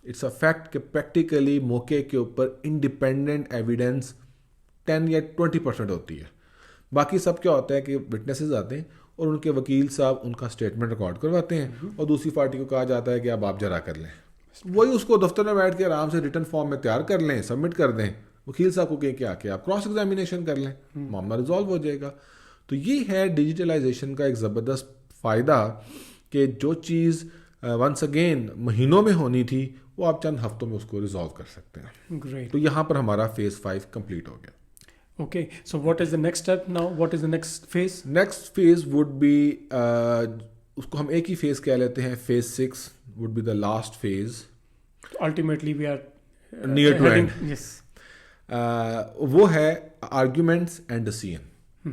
اٹس اے فیکٹ کہ پریکٹیکلی موقع کے اوپر انڈیپینڈنٹ ایویڈنس 10 یا 20% ہوتی ہے. باقی سب کیا ہوتا ہے کہ وٹنسز آتے ہیں اور ان کے وکیل صاحب ان کا اسٹیٹمنٹ ریکارڈ کرواتے ہیں, اور دوسری پارٹی کو کہا جاتا ہے کہ اب آپ جرا کر لیں. وہی اس کو دفتر میں بیٹھ کے آرام سے ریٹن فارم میں تیار کر لیں, سبمٹ کر دیں, وکیل صاحب کو کہیں کہ آ کے آپ کراس ایگزامینیشن کر لیں, معاملہ ریزالو ہو جائے گا. تو یہ ہے ڈیجیٹلائزیشن کا ایک زبردست فائدہ کہ جو چیز ونس اگین مہینوں میں ہونی تھی وہ آپ چند ہفتوں میں اس کو ریزالو کر سکتے ہیں. گریٹ. تو یہاں پر ہمارا فیز 5 کمپلیٹ ہو گیا. Okay, so what is the next step now? What is the next phase? Next phase would be, اس کو ہم ایک ہی فیز کہہ لیتے ہیں, phase 6 would be the last phase. Ultimately, we are Near to heading. end. Yes. وہ ہے آرگیومنٹس اینڈ ڈیسیژن.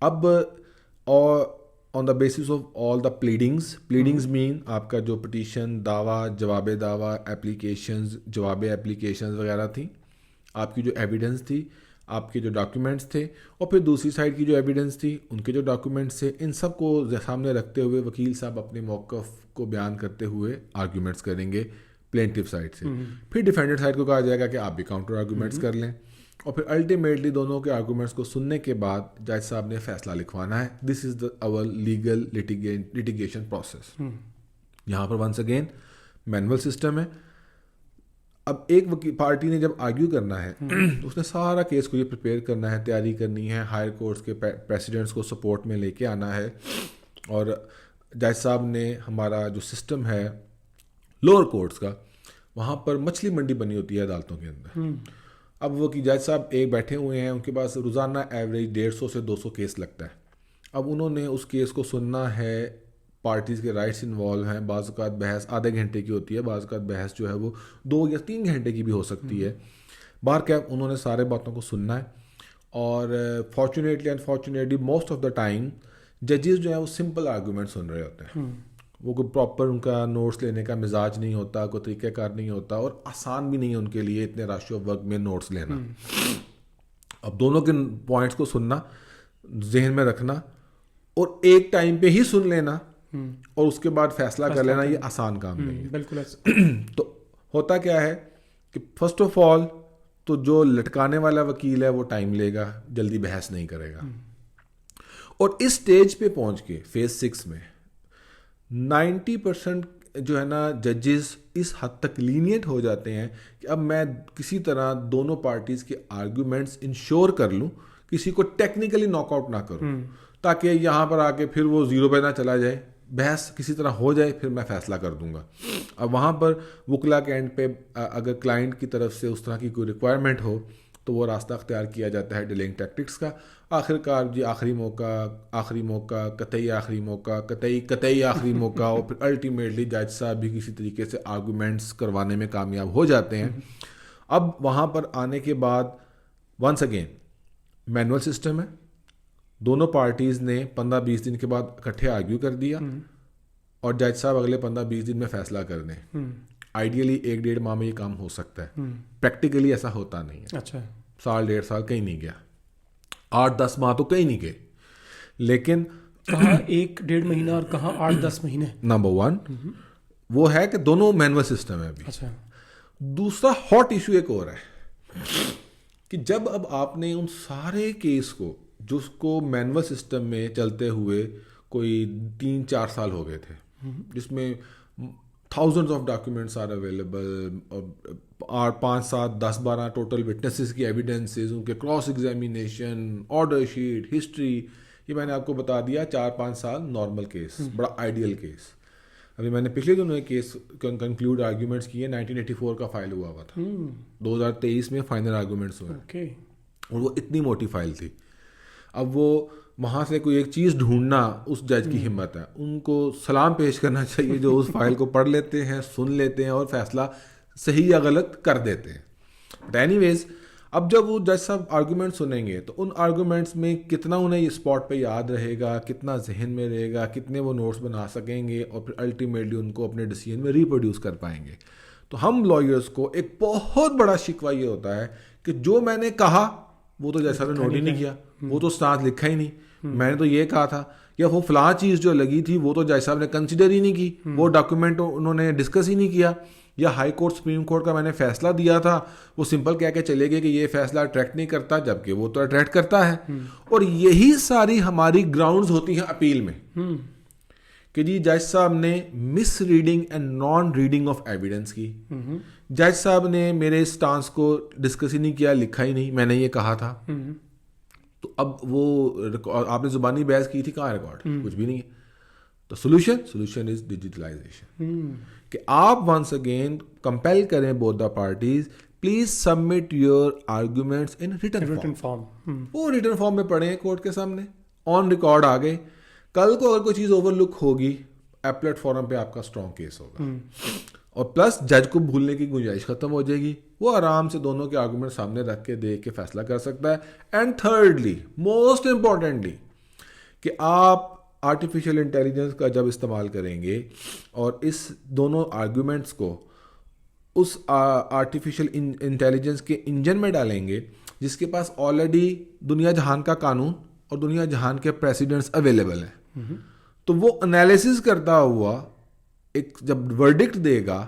اب on the basis of all the pleadings مین آپ کا جو پٹیشن, دعویٰ, جواب دعویٰ, ایپلیکیشنز, جواب ایپلیکیشنز وغیرہ تھیں, آپ کی جو ایویڈنس تھی, آپ کے جو ڈاکیومنٹس تھے, اور پھر دوسری سائڈ کی جو ایویڈنس تھی ان کے جو ڈاکیومنٹس تھے, ان سب کو سامنے رکھتے ہوئے وکیل صاحب اپنے موقف کو بیان کرتے ہوئے آرگیومنٹس کریں گے پلینٹیف سائڈ سے. پھر ڈیفینڈنٹ سائڈ کو کہا جائے گا کہ آپ بھی کاؤنٹر آرگیومنٹس کر لیں, اور پھر الٹیمیٹلی دونوں کے آرگیومنٹس کو سننے کے بعد جج صاحب نے فیصلہ لکھوانا ہے. دس از اوور لیگل لٹیگیشن پروسیس. یہاں پر ونس اگین مینول سسٹم ہے. اب ایک پارٹی نے جب آرگیو کرنا ہے اس نے سارا کیس کو یہ پریپیئر کرنا ہے, تیاری کرنی ہے, ہائر کورٹس کے پریسیڈنٹس کو سپورٹ میں لے کے آنا ہے, اور جج صاحب نے ہمارا جو سسٹم ہے لوور کورٹس کا, وہاں پر مچھلی منڈی بنی ہوتی ہے عدالتوں کے اندر. اب وہ کہ جج صاحب ایک بیٹھے ہوئے ہیں, ان کے پاس روزانہ ایوریج 150 سے 200 کیس لگتا ہے. اب انہوں نے اس کیس کو سننا ہے, پارٹیز کے رائٹس انوالو ہیں, بعض اوقات بحث آدھے گھنٹے کی ہوتی ہے, بعض اوقات بحث جو ہے وہ 2 یا 3 گھنٹے کی بھی ہو سکتی ہے. بہر کیا انہوں نے سارے باتوں کو سننا ہے, اور fortunately unfortunately most of the time ججز جو ہیں وہ سمپل آرگومنٹ سن رہے ہوتے ہیں. وہ کوئی پراپر ان کا نوٹس لینے کا مزاج نہیں ہوتا, کوئی طریقہ کار نہیں ہوتا, اور آسان بھی نہیں ہے ان کے لیے اتنے رش آف وقت میں نوٹس لینا. اب دونوں کے پوائنٹس کو سننا, ذہن میں رکھنا, اور ایک ٹائم پہ ہی سن لینا اور اس کے بعد فیصلہ کر لینا, یہ آسان کام نہیں ہے. بالکل. تو ہوتا کیا ہے کہ فرسٹ آف آل تو جو لٹکانے والا وکیل ہے وہ ٹائم لے گا, جلدی بحث نہیں کرے گا. اور اس سٹیج پہ پہنچ کے فیز 6 میں 90% جو ہے نا ججز اس حد تک لینینٹ ہو جاتے ہیں کہ اب میں کسی طرح دونوں پارٹیز کے آرگیومنٹس انشور کر لوں, کسی کو ٹیکنیکلی ناک آؤٹ نہ کروں, تاکہ یہاں پر آ کے پھر وہ 0 پہ نہ چلا جائے, بحث کسی طرح ہو جائے, پھر میں فیصلہ کر دوں گا. اب وہاں پر وکلا کے اینڈ پہ اگر کلائنٹ کی طرف سے اس طرح کی کوئی ریکوائرمنٹ ہو تو وہ راستہ اختیار کیا جاتا ہے ڈیلنگ ٹیکٹکس کا. آخر کار جی آخری موقع, قطعی آخری موقع, قطعی آخری موقع, اور پھر الٹیمیٹلی جج صاحب بھی کسی طریقے سے آرگومنٹس کروانے میں کامیاب ہو جاتے ہیں. اب وہاں پر آنے کے بعد ونس اگین مینول سسٹم ہے, دونوں پارٹیز نے 15-20 دن کے بعد اکٹھے آرگیو کر دیا, اور جج صاحب اگلے 15-20 دن میں فیصلہ کر دیں. آئیڈیلی 1-1.5 ماہ میں یہ کام ہو سکتا ہے, پریکٹیکلی ایسا ہوتا نہیں ہے. اچھا, سال 1.5 سال کہیں نہیں گیا, 8-10 ماہ تو کہیں نہیں گئے. لیکن کہاں 1-1.5 مہینہ اور کہاں 8-10 مہینے. نمبر 1 وہ ہے کہ دونوں مینول سسٹم ہے ابھی. اچھا, دوسرا ہاٹ ایشو ایک اور ہے کہ جب اب آپ نے ان سارے کیس کو جس کو مینول سسٹم میں چلتے ہوئے کوئی 3-4 سال ہو گئے تھے, جس میں thousands of documents are available, اور 5-7-10-12 ٹوٹل وٹنسز کی ایویڈنسز, ان کے cross examination, order sheet, history, یہ میں نے آپ کو بتا دیا 4-5 سال نارمل کیس, بڑا آئیڈیل کیس. ابھی میں نے پچھلے دنوں ایک کیس کنکلوڈ آرگیومنٹس کیے, 1984 کا فائل ہوا تھا, 2023 میں فائنل آرگیومنٹس ہوئے, اور وہ اتنی موٹی فائل تھی. اب وہ وہاں سے کوئی ایک چیز ڈھونڈنا اس جج کی ہمت ہے, ان کو سلام پیش کرنا چاہیے جو اس فائل کو پڑھ لیتے ہیں, سن لیتے ہیں اور فیصلہ صحیح یا غلط کر دیتے ہیں. بٹ اینی ویز, اب جب وہ جج صاحب آرگومنٹ سنیں گے تو ان آرگومنٹس میں کتنا انہیں اسپاٹ پہ یاد رہے گا, کتنا ذہن میں رہے گا, کتنے وہ نوٹس بنا سکیں گے, اور پھر الٹیمیٹلی ان کو اپنے ڈیسیژن میں ریپروڈیوس کر پائیں گے. تو ہم لائرس کو ایک بہت بڑا شکوہ یہ ہوتا ہے کہ جو میں نے کہا وہ تو جج صاحب نے نوٹ ہی نہیں کیا, وہ تو ساتھ لکھا ہی نہیں, میں نے تو یہ کہا تھا, یا وہ فلاں چیز جو لگی تھی وہ تو جج صاحب نے کنسیڈر ہی نہیں کی, وہ ڈاکیومنٹ انہوں نے ڈسکس ہی نہیں کیا, یا ہائی کورٹ سپریم کورٹ کا میں نے فیصلہ دیا تھا وہ سمپل کہہ کے چلے گئے کہ یہ فیصلہ اٹریکٹ نہیں کرتا, جبکہ وہ تو اٹریکٹ کرتا ہے. اور یہی ساری ہماری گراؤنڈز ہوتی ہیں اپیل میں کہ جی جج صاحب نے misreading and non reading of evidence کی, جج صاحب نے میرے اسٹانس کو ڈسکس ہی نہیں کیا, لکھا ہی نہیں, میں نے یہ کہا تھا. تو اب وہ آپ نے زبانی بحث کی تھی, کہاں ریکارڈ, کچھ بھی نہیں ہے. تو سولوشن از ڈیجیٹلائزیشن, کہ آپ ونس اگین کمپیل کریں both the parties, please submit your arguments in written form. وہ ریٹن فارم میں پڑھیں کورٹ کے سامنے, آن ریکارڈ آ گئے. کل کو اگر کوئی چیز اوور لک ہوگی, ایپلیٹ فورم پہ آپ کا اسٹرانگ کیس ہوگا, اور پلس جج کو بھولنے کی گنجائش ختم ہو جائے گی, وہ آرام سے دونوں کے آرگومنٹ سامنے رکھ کے دیکھ کے فیصلہ کر سکتا ہے. اینڈ تھرڈلی, موسٹ امپورٹنٹلی, کہ آپ آرٹیفیشیل انٹیلیجنس کا جب استعمال کریں گے اور اس دونوں آرگومنٹس کو اس آرٹیفیشیل انٹیلیجنس کے انجن میں ڈالیں گے جس کے پاس آلریڈی دنیا جہان کا قانون اور دنیا جہان کے پریسیڈنٹس اویلیبل ہیں, تو وہ انالیسز کرتا ہوا ایک جب ورڈکٹ دے گا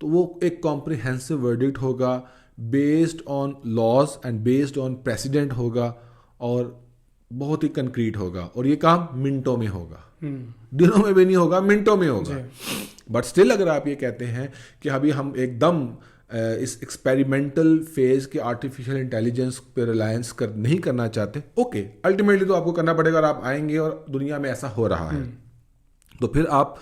تو وہ ایک کمپریہنسو ورڈکٹ ہوگا, based on laws and based on precedent ہوگا, اور بہت ہی کنکریٹ ہوگا, اور یہ کام منٹوں میں ہوگا, دنوں میں بھی نہیں ہوگا, منٹوں میں ہوگا. بٹ اسٹل اگر آپ یہ کہتے ہیں کہ ابھی ہم ایک دم اس ایکسپیریمنٹل فیز کے آرٹیفیشیل انٹیلیجنس پہ ریلائنس نہیں کرنا چاہتے, اوکے, الٹیمیٹلی تو آپ کو کرنا پڑے گا, اور آپ آئیں گے اور دنیا میں ایسا ہو رہا ہے, تو پھر آپ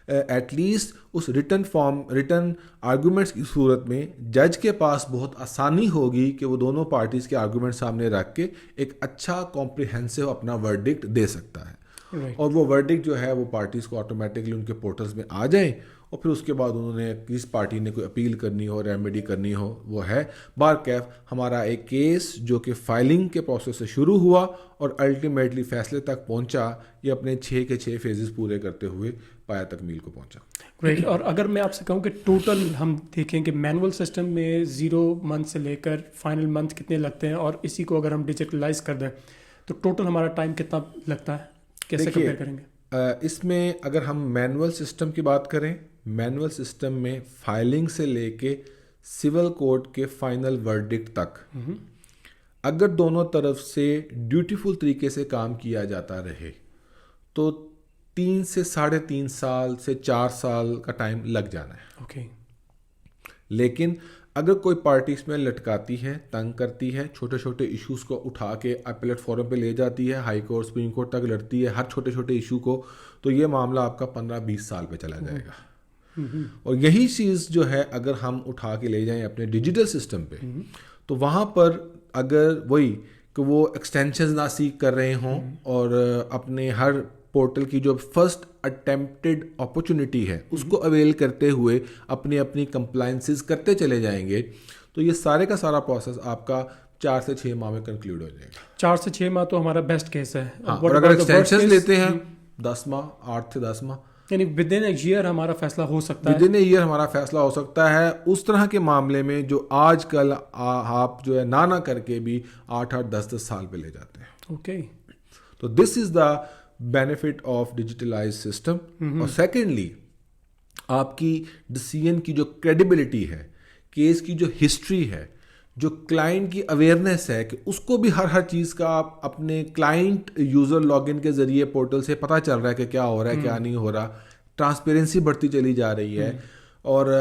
ایٹ لیسٹ اس ریٹن آرگومنٹس کی صورت میں جج کے پاس بہت آسانی ہوگی کہ وہ دونوں پارٹیز کے آرگومنٹ سامنے رکھ کے ایک اچھا کمپریہنسو اپنا ورڈکٹ دے سکتا ہے. اور وہ ورڈکٹ جو ہے وہ پارٹیز کو آٹومیٹکلی ان کے پورٹلز میں آ جائیں, اور پھر اس کے بعد انہوں نے کس پارٹی نے کوئی اپیل کرنی ہو, ریمیڈی کرنی ہو, وہ ہے. بار کیف ہمارا ایک کیس جو کہ فائلنگ کے پروسیس سے شروع ہوا اور الٹیمیٹلی فیصلے تک پہنچا, یہ اپنے 6 کے 6 فیزز پورے کرتے ہوئے پایا تکمیل کو پہنچا. گریٹ. اور اگر میں آپ سے کہوں کہ ٹوٹل ہم دیکھیں کہ مینول سسٹم میں 0 منتھ سے لے کر فائنل منتھ کتنے لگتے ہیں, اور اسی کو اگر ہم ڈیجیٹلائز کر دیں تو ٹوٹل ہمارا ٹائم کتنا لگتا ہے, کیسے کمپیئر کریں گے؟ اس میں اگر ہم مینول سسٹم کی بات کریں, مینول سسٹم میں فائلنگ سے لے کے سول کورٹ کے فائنل ورڈکٹ تک اگر دونوں طرف سے ڈیوٹیفل طریقے سے کام کیا جاتا رہے تو 3 سے 3.5 سال سے 4 سال کا ٹائم لگ جانا ہے. اوکے. لیکن اگر کوئی پارٹی اس میں لٹکاتی ہے, تنگ کرتی ہے, چھوٹے چھوٹے ایشوز کو اٹھا کے اپیلیٹ فورم پہ لے جاتی ہے, ہائی کورٹ سپریم کورٹ تک لڑتی ہے ہر چھوٹے چھوٹے ایشو کو, تو یہ معاملہ آپ کا 15-20 سال پہ چلا جائے گا. اور یہی چیز جو ہے اگر ہم اٹھا کے لے جائیں اپنے ڈیجیٹل سسٹم پہ, تو وہاں پر اگر وہی کہ وہ ایکسٹینشنز نہ سیکھ کر رہے ہوں اور اپنے ہر پورٹل کی جو فرسٹ اٹیمپٹڈ اپرچونٹی ہے اس کو اویل کرتے ہوئے اپنی اپنی کمپلائنسز کرتے چلے جائیں گے, تو یہ سارے کا سارا پروسیس آپ کا 4 سے 6 ماہ میں کنکلیوڈ ہو جائے گا. 4 سے 6 ماہ تو ہمارا بیسٹ کیس ہے. اور اگر ایکسٹینشنز لیتے ہیں 10 ماہ, 8 سے 10 ماہ, یعنی ود ان اے ایئر ہمارا فیصلہ ہو سکتا ہے. ود ان اے ایئر ہمارا فیصلہ ہو سکتا ہے اس طرح کے معاملے میں جو آج کل آپ جو ہے نہ کر کے بھی 8-8 10-10 سال پہ لے جاتے ہیں. اوکے. تو دس از دا benefit of digitalized system. اور سیکنڈلی آپ کی ڈیسیژن کی جو کریڈیبلٹی ہے, کیس کی جو ہسٹری ہے, جو کلائنٹ کی اویئرنیس ہے کہ اس کو بھی ہر چیز کا آپ اپنے کلائنٹ یوزر لاگ ان کے ذریعے پورٹل سے پتہ چل رہا ہے کہ کیا ہو رہا ہے کیا نہیں ہو رہا, ٹرانسپیرنسی بڑھتی چلی جا رہی ہے. اور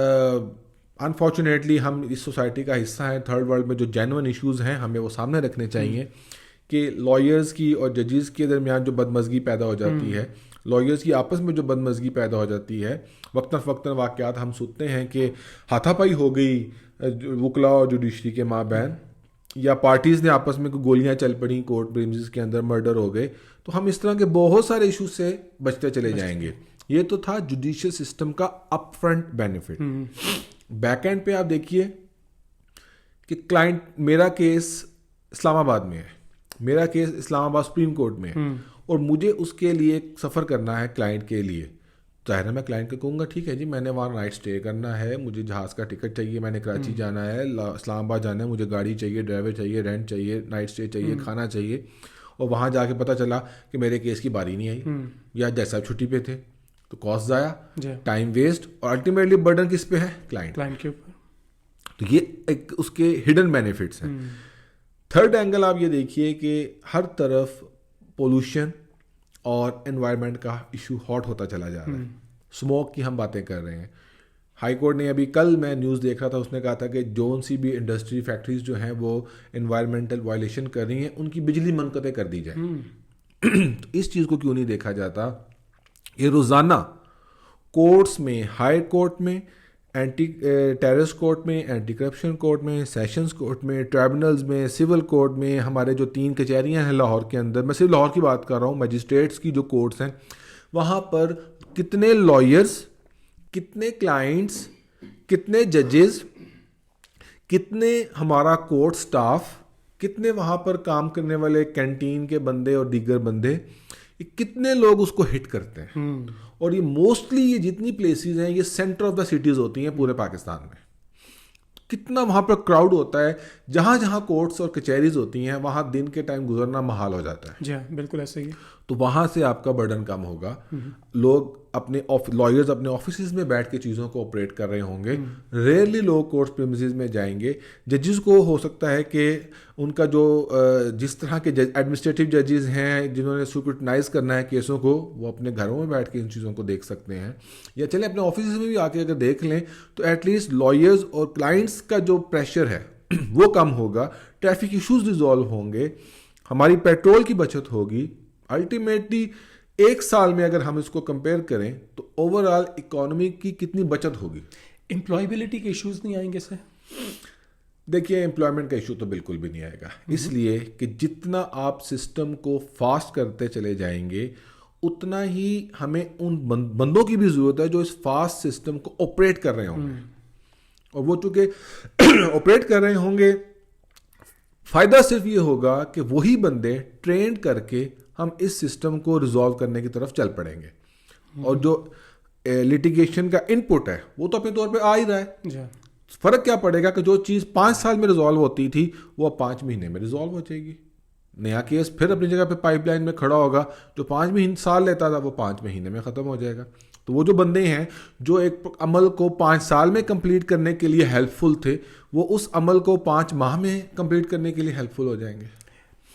انفارچونیٹلی ہم اس سوسائٹی کا حصہ ہیں, تھرڈ ورلڈ میں جو جینوئن ایشوز ہیں ہمیں وہ سامنے رکھنے چاہیے کہ لائرز کی اور ججز کے درمیان جو بدمزگی پیدا ہو جاتی ہے, لائرز کی آپس میں جو بدمزگی پیدا ہو جاتی ہے, وقتاً فوقتاً واقعات ہم سنتے ہیں کہ ہاتھا پائی ہو گئی وکلا اور جوڈیشری کے مابین, یا پارٹیز نے آپس میں گولیاں چل پڑیں کورٹ پریمسز کے اندر, مرڈر ہو گئے. تو ہم اس طرح کے بہت سارے ایشوز سے بچتے چلے جائیں گے. یہ تو تھا جوڈیشل سسٹم کا up front benefit. Back and پہ آپ دیکھیے کہ کلائنٹ, میرا کیس اسلام آباد میں ہے, میرا کیس اسلام آباد سپریم کورٹ میں ہے, اور مجھے اس کے لیے سفر کرنا ہے کلائنٹ کے لیے. ظاہر ہے میں کلائنٹ کو کہوں گا ٹھیک ہے جی میں نے وہاں نائٹ اسٹے کرنا ہے, مجھے جہاز کا ٹکٹ چاہیے, میں نے کراچی جانا ہے, اسلام آباد جانا ہے, مجھے گاڑی چاہیے, ڈرائیور چاہیے, رینٹ چاہیے, نائٹ اسٹے چاہیے, کھانا چاہیے, اور وہاں جا کے پتہ چلا کہ میرے کیس کی باری نہیں آئی, یا جیسا چھٹی پہ تھے, تو کاسٹ ضائع, ٹائم ویسٹ, اور الٹیمیٹلی برڈن کس پہ ہے, کلائنٹ کے اوپر. تو یہ ایک اس کے ہڈن بینیفٹس ہیں. تھرڈ اینگل آپ یہ دیکھیے کہ ہر طرف پولوشن اور انوائرمنٹ کا ایشو ہاٹ ہوتا چلا جا رہا ہے. اسموک کی ہم باتیں کر رہے ہیں. ہائی کورٹ نے ابھی کل میں نیوز دیکھ رہا تھا, اس نے کہا تھا کہ جون سی بھی انڈسٹری فیکٹریز جو ہیں وہ انوائرمنٹل وائلیشن کر رہی ہیں, ان کی بجلی منقطع کر دی جائے. تو اس چیز کو کیوں نہیں دیکھا جاتا؟ یہ روزانہ کورٹس میں, ہائی کورٹ میں, اینٹی ٹیررسٹ کورٹ میں, اینٹی کرپشن کورٹ میں, سیشنز کورٹ میں, ٹرائبونلز میں, سول کورٹ میں, ہمارے جو 3 کچہریاں ہیں لاہور کے اندر, میں صرف لاہور کی بات کر رہا ہوں, مجسٹریٹس کی جو کورٹس ہیں, وہاں پر کتنے لائرز, کتنے کلائنٹس, کتنے ججز, کتنے ہمارا کورٹ سٹاف, کتنے وہاں پر کام کرنے والے کینٹین کے بندے اور دیگر بندے, کتنے لوگ اس کو ہٹ کرتے ہیں. اور یہ موسٹلی یہ جتنی پلیسز ہیں یہ سینٹر آف دا سٹیز ہوتی ہیں پورے پاکستان میں. کتنا وہاں پر کراؤڈ ہوتا ہے, جہاں جہاں کورٹس اور کچہریز ہوتی ہیں وہاں دن کے ٹائم گزرنا محال ہو جاتا ہے. جی بالکل ایسا ہی ہے. تو وہاں سے آپ کا برڈن کم ہوگا. لوگ اپنے لائرز اپنے آفیسز میں بیٹھ کے چیزوں کو آپریٹ کر رہے ہوں گے. ریئرلی لوگ کورٹ پریمسز میں جائیں گے. ججز کو ہو سکتا ہے کہ ان کا جو جس طرح کے ایڈمنسٹریٹو ججز ہیں جنہوں نے سکروٹنائز کرنا ہے کیسوں کو, وہ اپنے گھروں میں بیٹھ کے ان چیزوں کو دیکھ سکتے ہیں, یا چلیں اپنے آفیسز میں بھی آ کے اگر دیکھ لیں تو ایٹ لیسٹ لائرز اور کلائنٹس کا جو پریشر ہے وہ کم ہوگا, ٹریفک ایشوز ریزالو ہوں گے, ہماری پیٹرول کی بچت ہوگی. الٹیمیٹلی 1 سال میں اگر ہم اس کو کمپیئر کریں تو اوور آل اکانومی کی کتنی بچت ہوگی. امپلائیبلٹی کے ایشوز نہیں آئیں گے سے؟ دیکھیے امپلائمنٹ کا ایشو تو بالکل بھی نہیں آئے گا, اس لیے کہ جتنا آپ سسٹم کو فاسٹ کرتے چلے جائیں گے اتنا ہی ہمیں ان بندوں کی بھی ضرورت ہے جو اس فاسٹ سسٹم کو آپریٹ کر رہے ہوں گے. اور وہ چونکہ آپریٹ کر رہے ہوں گے, فائدہ صرف یہ ہوگا کہ وہی بندے ٹرینڈ کر کے ہم اس سسٹم کو ریزالو کرنے کی طرف چل پڑیں گے. اور جو لیٹیگیشن کا ان پٹ ہے وہ تو اپنے طور پہ آ ہی رہا ہے. فرق کیا پڑے گا کہ جو چیز 5 سال میں ریزالو ہوتی تھی وہ اب 5 مہینے میں ریزالو ہو جائے گی. نیا کیس پھر اپنی جگہ پہ پائپ لائن میں کھڑا ہوگا, جو 5 سال لیتا تھا وہ 5 مہینے میں ختم ہو جائے گا. تو وہ جو بندے ہیں جو ایک عمل کو 5 سال میں کمپلیٹ کرنے کے لیے ہیلپ فل تھے, وہ اس عمل کو 5 ماہ میں کمپلیٹ کرنے کے لیے ہیلپ فل ہو جائیں گے.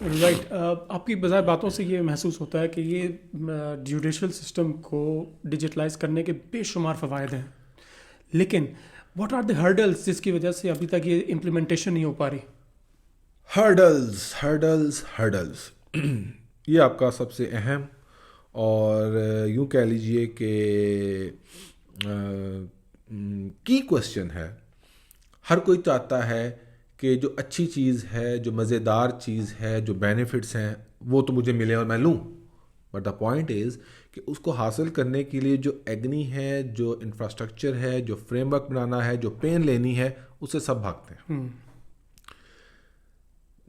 رائٹ. آپ کی بظاہر باتوں سے یہ محسوس ہوتا ہے کہ یہ جوڈیشل سسٹم کو ڈیجیٹلائز کرنے کے بے شمار فوائد ہیں, لیکن واٹ آر دی ہرڈلز جس کی وجہ سے ابھی تک یہ امپلیمنٹیشن نہیں ہو پا رہی؟ ہرڈلز یہ آپ کا سب سے اہم اور یوں کہہ لیجئے کہ کی کوشچن ہے. ہر کوئی چاہتا ہے کہ جو اچھی چیز ہے, جو مزیدار چیز ہے, جو بینیفٹس ہیں وہ تو مجھے ملے اور میں لوں. بٹ دا پوائنٹ از کہ اس کو حاصل کرنے کے لیے جو ایگنی ہے, جو انفراسٹرکچر ہے, جو فریم ورک بنانا ہے, جو پین لینی ہے, اس سے سب بھاگتے ہیں.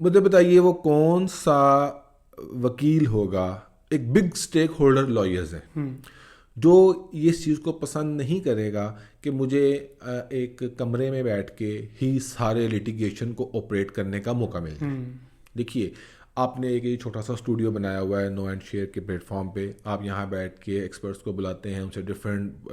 مجھے بتائیے وہ کون سا وکیل ہوگا, ایک بگ سٹیک ہولڈر لائرز ہیں, جو اس چیز کو پسند نہیں کرے گا کہ مجھے ایک کمرے میں بیٹھ کے ہی سارے لیٹیگیشن کو آپریٹ کرنے کا موقع مل جائے. دیکھیے آپ نے ایک چھوٹا سا اسٹوڈیو بنایا ہوا ہے نو اینڈ شیئر کے پلیٹ فارم پہ, آپ یہاں بیٹھ کے ایکسپرٹس کو بلاتے ہیں, ان سے ڈفرینٹ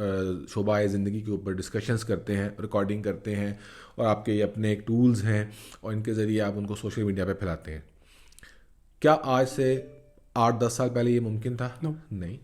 شعبۂ زندگی کے اوپر ڈسکشنز کرتے ہیں, ریکارڈنگ کرتے ہیں, اور آپ کے اپنے ایک ٹولز ہیں اور ان کے ذریعے آپ ان کو سوشل میڈیا پہ پھیلاتے ہیں. کیا آج سے 8-10 سال پہلے یہ ممکن تھا؟ نہیں.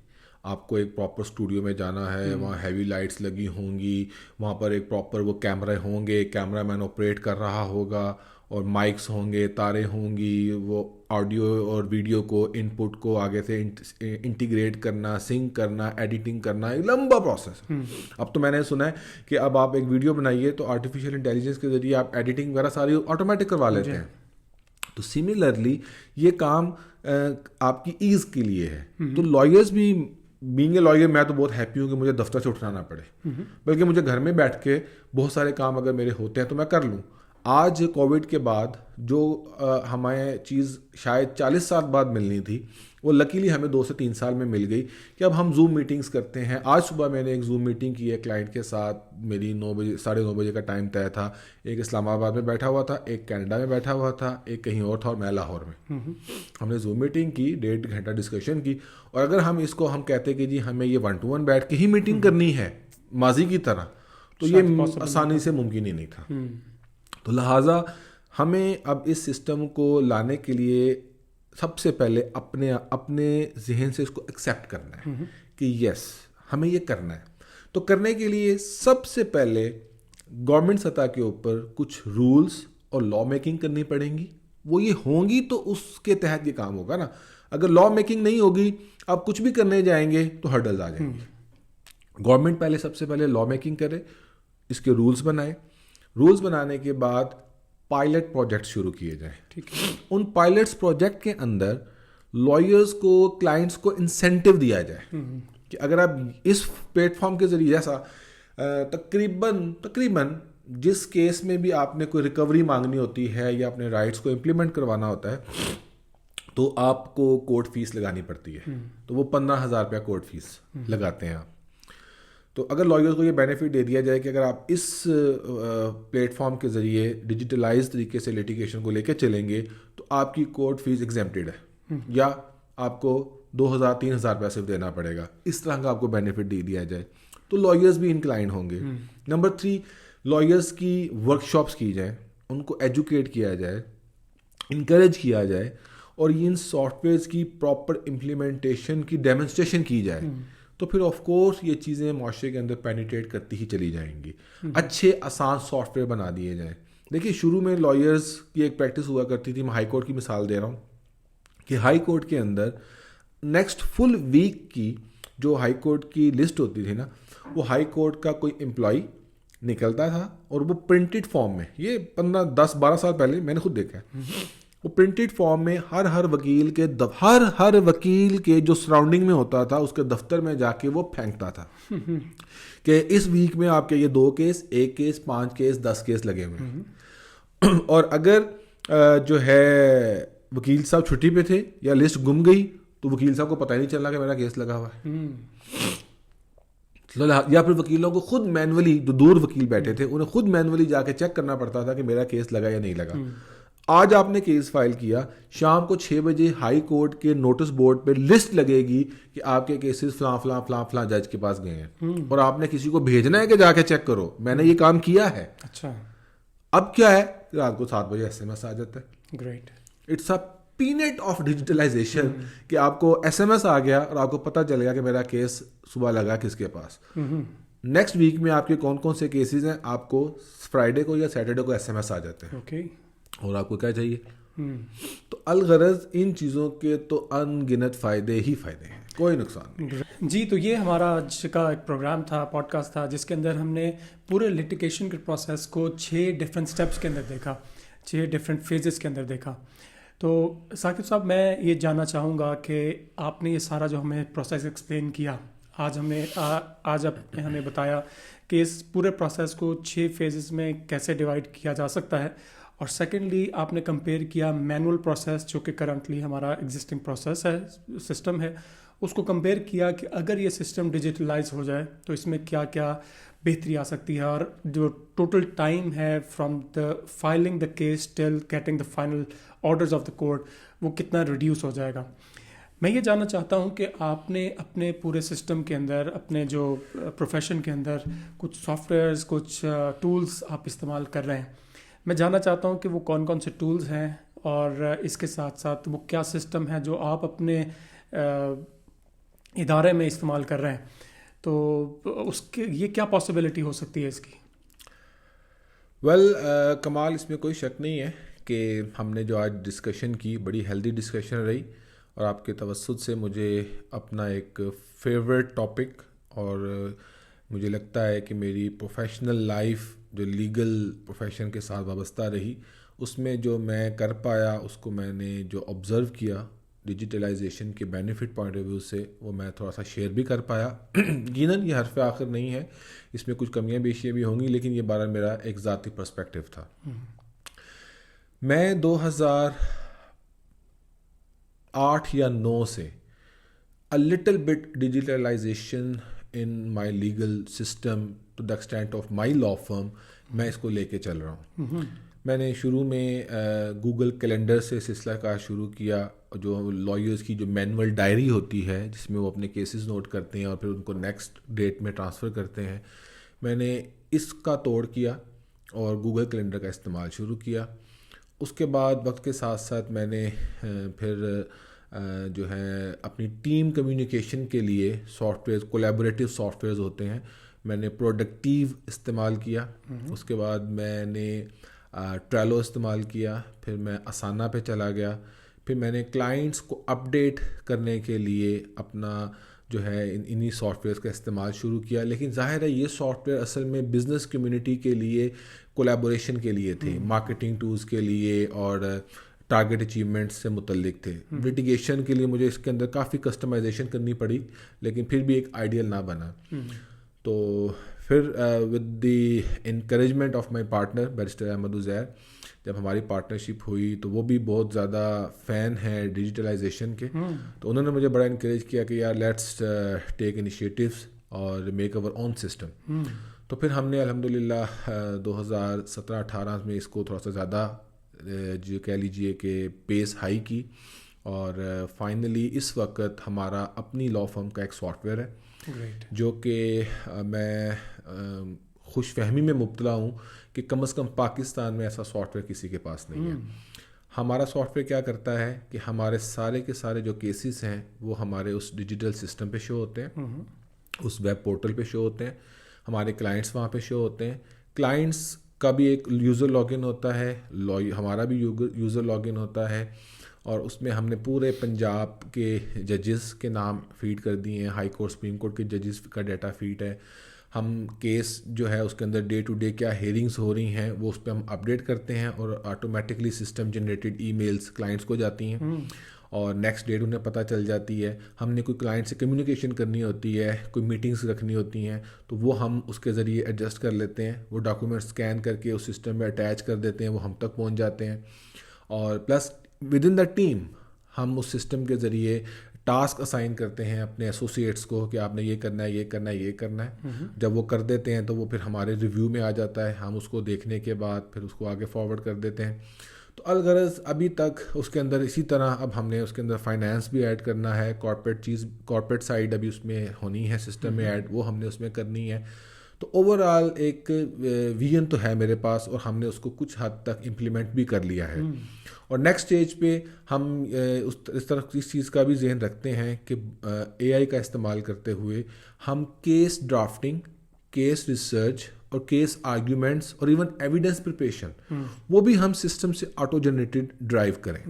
آپ کو ایک پراپر اسٹوڈیو میں جانا ہے, وہاں ہیوی لائٹس لگی ہوں گی, وہاں پر ایک پراپر وہ کیمرے ہوں گے, کیمرہ مین آپریٹ کر رہا ہوگا, اور مائکس ہوں گے, تاریں ہوں گی, وہ آڈیو اور ویڈیو کو ان پٹ کو آگے سے انٹیگریٹ کرنا, سنک کرنا, ایڈیٹنگ کرنا, ایک لمبا پروسیس ہے. اب تو میں نے سنا ہے کہ اب آپ ایک ویڈیو بنائیے تو آرٹیفیشیل انٹیلیجنس کے ذریعے آپ ایڈیٹنگ وغیرہ ساری آٹومیٹک کروا لیتے ہیں. تو سملرلی یہ کام آپ کی ایز کے لیے ہے. تو لائرز بھی, بینگ اے لائر, میں تو بہت ہیپی ہوں کہ مجھے دفتر سے اٹھنا نہ پڑے, بلکہ مجھے گھر میں بیٹھ کے بہت سارے کام اگر میرے ہوتے ہیں تو میں کر لوں. آج کووڈ کے بعد جو ہمیں چیز شاید 40 سال بعد ملنی تھی وہ لکیلی ہمیں 2 سے 3 سال میں مل گئی کہ اب ہم زوم میٹنگز کرتے ہیں. آج صبح میں نے ایک زوم میٹنگ کی ہے کلائنٹ کے ساتھ, میری 9 بجے 9:30 بجے کا ٹائم طے تھا. ایک اسلام آباد میں بیٹھا ہوا تھا, ایک کینیڈا میں بیٹھا ہوا تھا, ایک کہیں اور تھا, اور میں لاہور میں. ہم نے زوم میٹنگ کی, 1.5 گھنٹہ ڈسکشن کی. اور اگر ہم اس کو ہم کہتے کہ جی ہمیں یہ 1-to-1 بیٹھ کے ہی میٹنگ کرنی ہے ماضی کی طرح, تو یہ آسانی سے ممکن ہی نہیں تھا. تو لہٰذا ہمیں اب اس سسٹم کو لانے کے لیے سب سے پہلے اپنے ذہن سے اس کو ایکسیپٹ کرنا ہے کہ یس ہمیں یہ کرنا ہے. تو کرنے کے لیے سب سے پہلے گورنمنٹ سطح کے اوپر کچھ رولز اور لا میکنگ کرنی پڑیں گی. وہ یہ ہوں گی تو اس کے تحت یہ کام ہوگا نا. اگر لا میکنگ نہیں ہوگی, آپ کچھ بھی کرنے جائیں گے تو ہرڈلز آ جائیں گے. گورنمنٹ پہلے سب سے پہلے لا میکنگ کرے, اس کے رولز بنائے. رولز بنانے کے بعد پائلٹ پروجیکٹ شروع کیے جائیں. ان پائلٹس پروجیکٹ کے اندر لائرز کو, کلائنٹس کو انسینٹیو دیا جائے کہ اگر آپ اس پلیٹ فارم کے ذریعے, جیسا تقریباً جس کیس میں بھی آپ نے کوئی ریکوری مانگنی ہوتی ہے یا اپنے رائٹس کو امپلیمنٹ کروانا ہوتا ہے تو آپ کو کورٹ فیس لگانی پڑتی ہے. تو وہ 15,000 روپیہ کورٹ فیس لگاتے ہیں آپ. تو اگر لائرز کو یہ بینیفٹ دے دیا جائے کہ اگر آپ اس پلیٹ فارم کے ذریعے ڈیجیٹلائز طریقے سے لیٹیگیشن کو لے کے چلیں گے تو آپ کی کورٹ فیس ایگزیمپٹڈ ہے, یا آپ کو 2,000-3,000 روپیہ صرف دینا پڑے گا, اس طرح کا آپ کو بینیفٹ دے دیا جائے تو لائرز بھی انکلائنڈ ہوں گے. نمبر 3, لائرز کی ورکشاپس کی جائیں, ان کو ایجوکیٹ کیا جائے, انکریج کیا جائے, اور ان سافٹ ویئرز کی پراپر امپلیمنٹیشن کی ڈیمونسٹریشن کی جائے. تو پھر آف کورس یہ چیزیں معاشرے کے اندر پینیٹریٹ کرتی ہی چلی جائیں گی. اچھے آسان سافٹ ویئر بنا دیے جائیں. دیکھیے شروع میں لائرز کی ایک پریکٹس ہوا کرتی تھی, میں ہائی کورٹ کی مثال دے رہا ہوں کہ ہائی کورٹ کے اندر نیکسٹ فل ویک کی جو ہائی کورٹ کی لسٹ ہوتی تھی نا, وہ ہائی کورٹ کا کوئی امپلائی نکلتا تھا اور وہ پرنٹڈ فارم میں, یہ 10-12 سال پہلے میں نے خود دیکھا ہے, وہ پرنٹڈ فارم میں ہر وکیل کے جو سراؤنڈنگ میں ہوتا تھا اس کے دفتر میں جا کے وہ پھینکتا تھا کہ اس ویک میں آپ کے یہ 2 کیس, 1 کیس, 5 کیس, 10 کیس لگے ہوئے ہیں. اور اگر جو ہے وکیل صاحب چھٹی پہ تھے یا لسٹ گم گئی تو وکیل صاحب کو پتہ ہی نہیں چلا کہ میرا کیس لگا ہوا ہے. یا پھر وکیلوں کو خود مینولی, جو دور وکیل بیٹھے تھے انہیں خود مینولی جا کے چیک کرنا پڑتا تھا کہ میرا کیس لگا یا نہیں لگا. آج آپ نے کیس فائل کیا, شام کو 6 بجے ہائی کورٹ کے نوٹس بورڈ پہ لسٹ لگے گی کہ آپ کے کیسز فلاں جج کے پاس گئے ہیں, اور آپ نے کسی کو بھیجنا ہے کہ جا کے چیک کرو میں نے یہ کام کیا ہے. اچھا, اب کیا ہے, رات کو 7 بجے SMS آ جاتا ہے. Great. It's a paint of digitalization کہ آپ کو SMS آ گیا اور آپ کو پتہ چل گیا کہ میرا کیس صبح لگا کس کے پاس. نیکسٹ ویک میں آپ کے کون سے کیسز ہیں, آپ کو فرائیڈے کو یا سیٹرڈے کو SMS آ جاتے ہیں. اوکے, اور آپ کو کیا چاہیے. تو الغرض ان چیزوں کے تو ان گنت فائدے ہی فائدے ہیں, کوئی نقصان نہیں. جی, تو یہ ہمارا آج کا ایک پروگرام تھا, پوڈ کاسٹ تھا, جس کے اندر ہم نے پورے لیٹیگیشن کے پروسیس کو 6 ڈفرینٹ اسٹیپس کے اندر دیکھا, 6 ڈفرینٹ فیزز کے اندر دیکھا. تو ثاقب صاحب, میں یہ جاننا چاہوں گا کہ آپ نے یہ سارا جو ہمیں پروسیس ایکسپلین کیا, آج آپ نے ہمیں بتایا کہ اس پورے پروسیس کو 6 فیزز میں کیسے ڈیوائڈ کیا جا سکتا ہے. اور سیکنڈلی آپ نے کمپیئر کیا مینول پروسیس جو کہ کرنٹلی ہمارا ایگزسٹنگ پروسیس ہے, سسٹم ہے, اس کو کمپیئر کیا کہ اگر یہ سسٹم ڈیجیٹلائز ہو جائے تو اس میں کیا کیا بہتری آ سکتی ہے, اور جو ٹوٹل ٹائم ہے from the filing the case till getting the final orders of the court وہ کتنا ریڈیوس ہو جائے گا. میں یہ جاننا چاہتا ہوں کہ آپ نے اپنے پورے سسٹم کے اندر, اپنے جو پروفیشن کے اندر کچھ سافٹ ویئرز, کچھ ٹولز آپ استعمال کر رہے ہیں. میں جاننا چاہتا ہوں کہ وہ کون سے ٹولز ہیں, اور اس کے ساتھ ساتھ وہ کیا سسٹم ہے جو آپ اپنے ادارے میں استعمال کر رہے ہیں. تو اس کے یہ کیا پاسبلٹی ہو سکتی ہے اس کی؟ کمال, اس میں کوئی شک نہیں ہے کہ ہم نے جو آج ڈسکشن کی بڑی ہیلدی ڈسکشن رہی، اور آپ کے توسط سے مجھے اپنا ایک فیوریٹ ٹاپک، اور مجھے لگتا ہے کہ میری پروفیشنل لائف جو لیگل پروفیشن کے ساتھ وابستہ رہی، اس میں جو میں کر پایا، اس کو میں نے جو آبزرو کیا ڈیجیٹلائزیشن کے بینیفٹ پوائنٹ آف ویو سے، وہ میں تھوڑا سا شیئر بھی کر پایا. یقیناً یہ حرف آخر نہیں ہے، اس میں کچھ کمیاں بیشیاں بھی ہوں گی، لیکن یہ بارہ میرا ایک ذاتی پرسپیکٹیو تھا. میں 2008 یا 9 سے a little bit digitalization in my legal system to the extent of my law firm میں اس کو لے کے چل رہا ہوں. میں نے شروع میں گوگل کیلنڈر سے سلسلہ کار شروع کیا، جو لائرز کی جو مینول ڈائری ہوتی ہے جس میں وہ اپنے کیسز نوٹ کرتے ہیں اور پھر ان کو نیکسٹ ڈیٹ میں ٹرانسفر کرتے ہیں. میں نے اس کا توڑ کیا اور گوگل کیلنڈر کا استعمال شروع کیا. اس کے بعد وقت کے ساتھ ساتھ میں نے پھر جو ہے اپنی ٹیم کمیونیکیشن کے لیے سافٹ ویئر، کولیبوریٹیو سافٹ ویئرز ہوتے ہیں، میں نے پروڈکٹیو استعمال کیا. اس کے بعد میں نے ٹریلو استعمال کیا، پھر میں اسانا پہ چلا گیا، پھر میں نے کلائنٹس کو اپڈیٹ کرنے کے لیے اپنا جو ہے انہی سافٹ ویئرس کا استعمال شروع کیا. لیکن ظاہر ہے یہ سافٹ ویئر اصل میں بزنس کمیونٹی کے لیے کولیبوریشن کے لیے تھے، مارکیٹنگ ٹولز کے لیے اور ٹارگیٹ اچیومنٹس سے متعلق تھے. لٹیگیشن کے لیے مجھے اس کے اندر کافی کسٹمائزیشن کرنی پڑی، لیکن پھر بھی ایک آئیڈیل نہ بنا. تو پھر with the encouragement of my partner barrister Ahmed Uzair, جب ہماری پارٹنرشپ ہوئی تو وہ بھی بہت زیادہ فین ہیں ڈیجیٹلائزیشن کے، تو انہوں نے مجھے بڑا انکریج کیا کہ یار لیٹس ٹیک انیشیٹیوز اور میک اوور اون سسٹم. تو پھر ہم نے الحمدللہ 2017-18 میں اس کو تھوڑا سا زیادہ جو کہہ لیجئے کہ پیس ہائی کی، اور فائنلی اس وقت ہمارا اپنی لا فرم کا ایک سافٹ ویئر ہے جو کہ میں خوش فہمی میں مبتلا ہوں کہ کم از کم پاکستان میں ایسا سافٹ ویئر کسی کے پاس نہیں ہے. ہمارا سافٹ ویئر کیا کرتا ہے کہ ہمارے سارے کے سارے جو کیسز ہیں وہ ہمارے اس ڈیجیٹل سسٹم پہ شو ہوتے ہیں، اس ویب پورٹل پہ شو ہوتے ہیں، ہمارے کلائنٹس وہاں پہ شو ہوتے ہیں. کلائنٹس کا بھی ایک یوزر لاگ ان ہوتا ہے، ہمارا بھی یوزر لاگ ان ہوتا ہے، اور اس میں ہم نے پورے پنجاب کے ججز کے نام فیڈ کر دیے ہیں، ہائی کورٹ سپریم کورٹ کے ججز کا ڈیٹا فیڈ ہے. ہم کیس جو ہے اس کے اندر ڈے ٹو ڈے کیا ہیئرنگس ہو رہی ہیں وہ اس پہ ہم اپڈیٹ کرتے ہیں، اور automatically system generated e mails clients کو جاتی ہیں اور نیکسٹ ڈیٹ انہیں پتہ چل جاتی ہے. ہم نے کوئی کلائنٹ سے کمیونیکیشن کرنی ہوتی ہے، کوئی میٹنگس رکھنی ہوتی ہیں، تو وہ ہم اس کے ذریعے ایڈجسٹ کر لیتے ہیں. وہ ڈاکومنٹ اسکین کر کے اس سسٹم میں اٹیچ کر دیتے ہیں، وہ ہم تک پہنچ جاتے ہیں. اور plus with in the team ہم اس سسٹم کے ذریعے ٹاسک اسائن کرتے ہیں اپنے ایسوسیٹس کو کہ آپ نے یہ کرنا ہے، یہ کرنا ہے، یہ کرنا ہے. جب وہ کر دیتے ہیں تو وہ پھر ہمارے ریویو میں آ جاتا ہے، ہم اس کو دیکھنے کے بعد پھر اس کو آگے فارورڈ کر دیتے ہیں. تو الغرض ابھی تک اس کے اندر اسی طرح اب ہم نے اس کے اندر فائنانس بھی ایڈ کرنا ہے، کارپوریٹ سائڈ ابھی اس میں ہونی ہے سسٹم میں ایڈ، وہ ہم نے اس میں کرنی ہے. تو اوور آل ایک ویژن تو ہے میرے پاس، اور ہم نے اس کو کچھ حد تک امپلیمنٹ بھی کر لیا ہے. اور نیکسٹ اسٹیج پہ ہم اس طرح اس چیز کا بھی ذہن رکھتے ہیں کہ اے آئی کا استعمال کرتے ہوئے ہم کیس ڈرافٹنگ، کیس ریسرچ اور کیس آرگیومنٹس اور ایون ایویڈنس پریپریشن وہ بھی ہم سسٹم سے آٹو جنریٹڈ ڈرائیو کریں.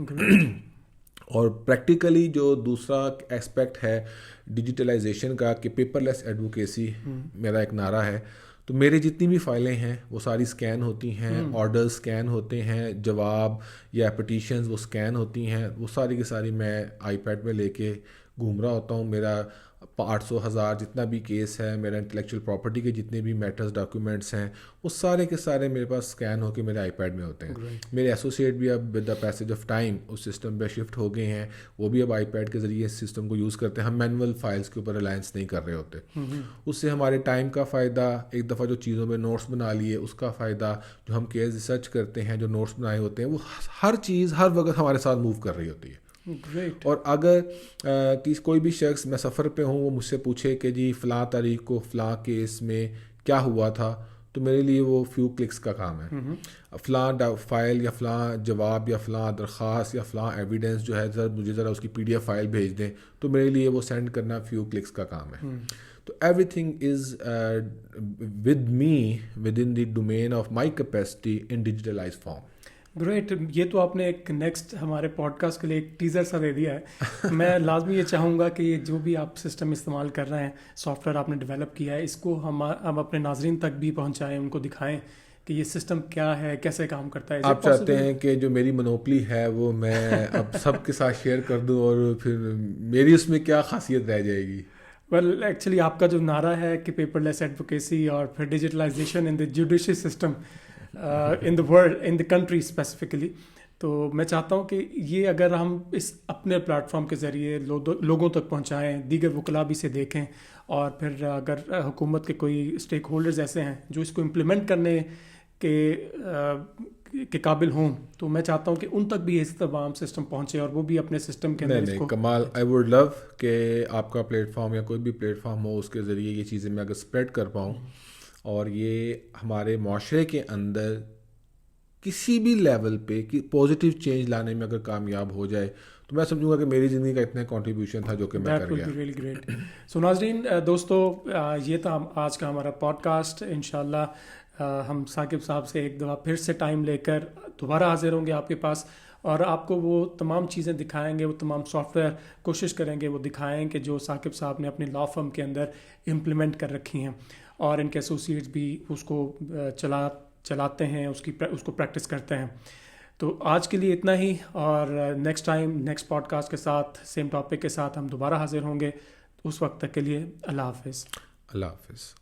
اور پریکٹیکلی جو دوسرا اسپیکٹ ہے ڈیجیٹلائزیشن کا کہ پیپر لیس ایڈوکیسی میرا ایک نعرہ ہے. تو میرے جتنی بھی فائلیں ہیں وہ ساری سکین ہوتی ہیں، آرڈرز سکین ہوتے ہیں، جواب یا پٹیشنز وہ سکین ہوتی ہیں، وہ ساری کی ساری میں آئی پیڈ میں لے کے گھوم رہا ہوتا ہوں. میرا 800,000 جتنا بھی کیس ہے، میرا انٹلیکچوئل پراپرٹی کے جتنے بھی میٹرز ڈاکیومنٹس ہیں، وہ سارے کے سارے میرے پاس سکین ہو کے میرے آئی پیڈ میں ہوتے ہیں. میرے ایسوسیٹ بھی اب with the passage of time اس سسٹم پہ شفٹ ہو گئے ہیں، وہ بھی اب آئی پیڈ کے ذریعے اس سسٹم کو یوز کرتے ہیں. ہم مینول فائلز کے اوپر ریلائنس نہیں کر رہے ہوتے. اس سے ہمارے ٹائم کا فائدہ، ایک دفعہ جو چیزوں میں نوٹس بنا لیے اس کا فائدہ، جو ہم کیس ریسرچ کرتے ہیں، جو نوٹس بنائے ہوتے ہیں، وہ ہر چیز ہر وقت ہمارے ساتھ موو کر رہی ہوتی ہے. اور اگر کوئی بھی شخص، میں سفر پہ ہوں، وہ مجھ سے پوچھے کہ جی فلاں تاریخ کو فلاں کیس میں کیا ہوا تھا، تو میرے لیے وہ فیو کلکس کا کام ہے. فلاں فائل یا فلاں جواب یا فلاں درخواست یا فلاں ایویڈنس جو ہے مجھے ذرا اس کی PDF فائل بھیج دیں، تو میرے لیے وہ سینڈ کرنا فیو کلکس کا کام ہے. تو everything is with me with in the domain of my capacity in digitalize form. Great. یہ تو آپ نے ایک نیکسٹ ہمارے پوڈ کاسٹ کے لیے ایک ٹیزر سا دے دیا ہے. میں لازمی یہ چاہوں گا کہ یہ جو بھی آپ سسٹم استعمال کر رہے ہیں, سافٹ ویئر آپ نے ڈیولپ کیا ہے, اس کو ہم اپنے ناظرین تک بھی پہنچائیں, ان کو دکھائیں کہ یہ سسٹم کیا ہے, کیسے کام کرتا ہے. آپ چاہتے ہیں کہ جو میری منوپلی ہے وہ میں اب سب کے ساتھ شیئر کر دوں اور پھر میری اس میں کیا خاصیت رہ جائے گی؟ ویل ایکچولی آپ کا جو نعرہ ہے کہ پیپر لیس ایڈوکیسی اور پھر digitalization in the judicial system in the world, in the country specifically, تو میں چاہتا ہوں کہ یہ اگر ہم اس اپنے پلیٹ فارم کے ذریعے لوگوں تک پہنچائیں, دیگر وکلا بھی سے دیکھیں, اور پھر اگر حکومت کے کوئی اسٹیک ہولڈرز ایسے ہیں جو اس کو امپلیمنٹ کرنے کے قابل ہوں, تو میں چاہتا ہوں کہ ان تک بھی اس تمام سسٹم پہنچے اور وہ بھی اپنے سسٹم کے اندر اس کو. کمال, آئی ووڈ لو کہ آپ کا پلیٹ فارم یا کوئی بھی پلیٹ فارم ہو, اس کے ذریعے یہ چیزیں میں اگر اسپریڈ کر پاؤں اور یہ ہمارے معاشرے کے اندر کسی بھی لیول پہ پازیٹیو چینج لانے میں اگر کامیاب ہو جائے تو میں سمجھوں گا کہ میری زندگی کا اتنا کنٹریبیوشن تھا جو کہ میں کر گیا. Really great. سو ناظرین, دوستو, یہ تھا آج کا ہمارا پوڈ کاسٹ. انشاءاللہ ہم ثاقب صاحب سے ایک دفعہ پھر سے ٹائم لے کر دوبارہ حاضر ہوں گے آپ کے پاس, اور آپ کو وہ تمام چیزیں دکھائیں گے, وہ تمام سافٹ ویئر کوشش کریں گے وہ دکھائیں کہ جو ثاقب صاحب نے اپنے لا فرم کے اندر امپلیمنٹ کر رکھی ہیں, اور ان کے ایسوسیٹس بھی اس کو چلاتے ہیں, اس کو پریکٹس کرتے ہیں. تو آج کے لیے اتنا ہی, اور next time next podcast کے ساتھ سیم ٹاپک کے ساتھ ہم دوبارہ حاضر ہوں گے. اس وقت تک کے لیے اللہ حافظ. اللہ حافظ.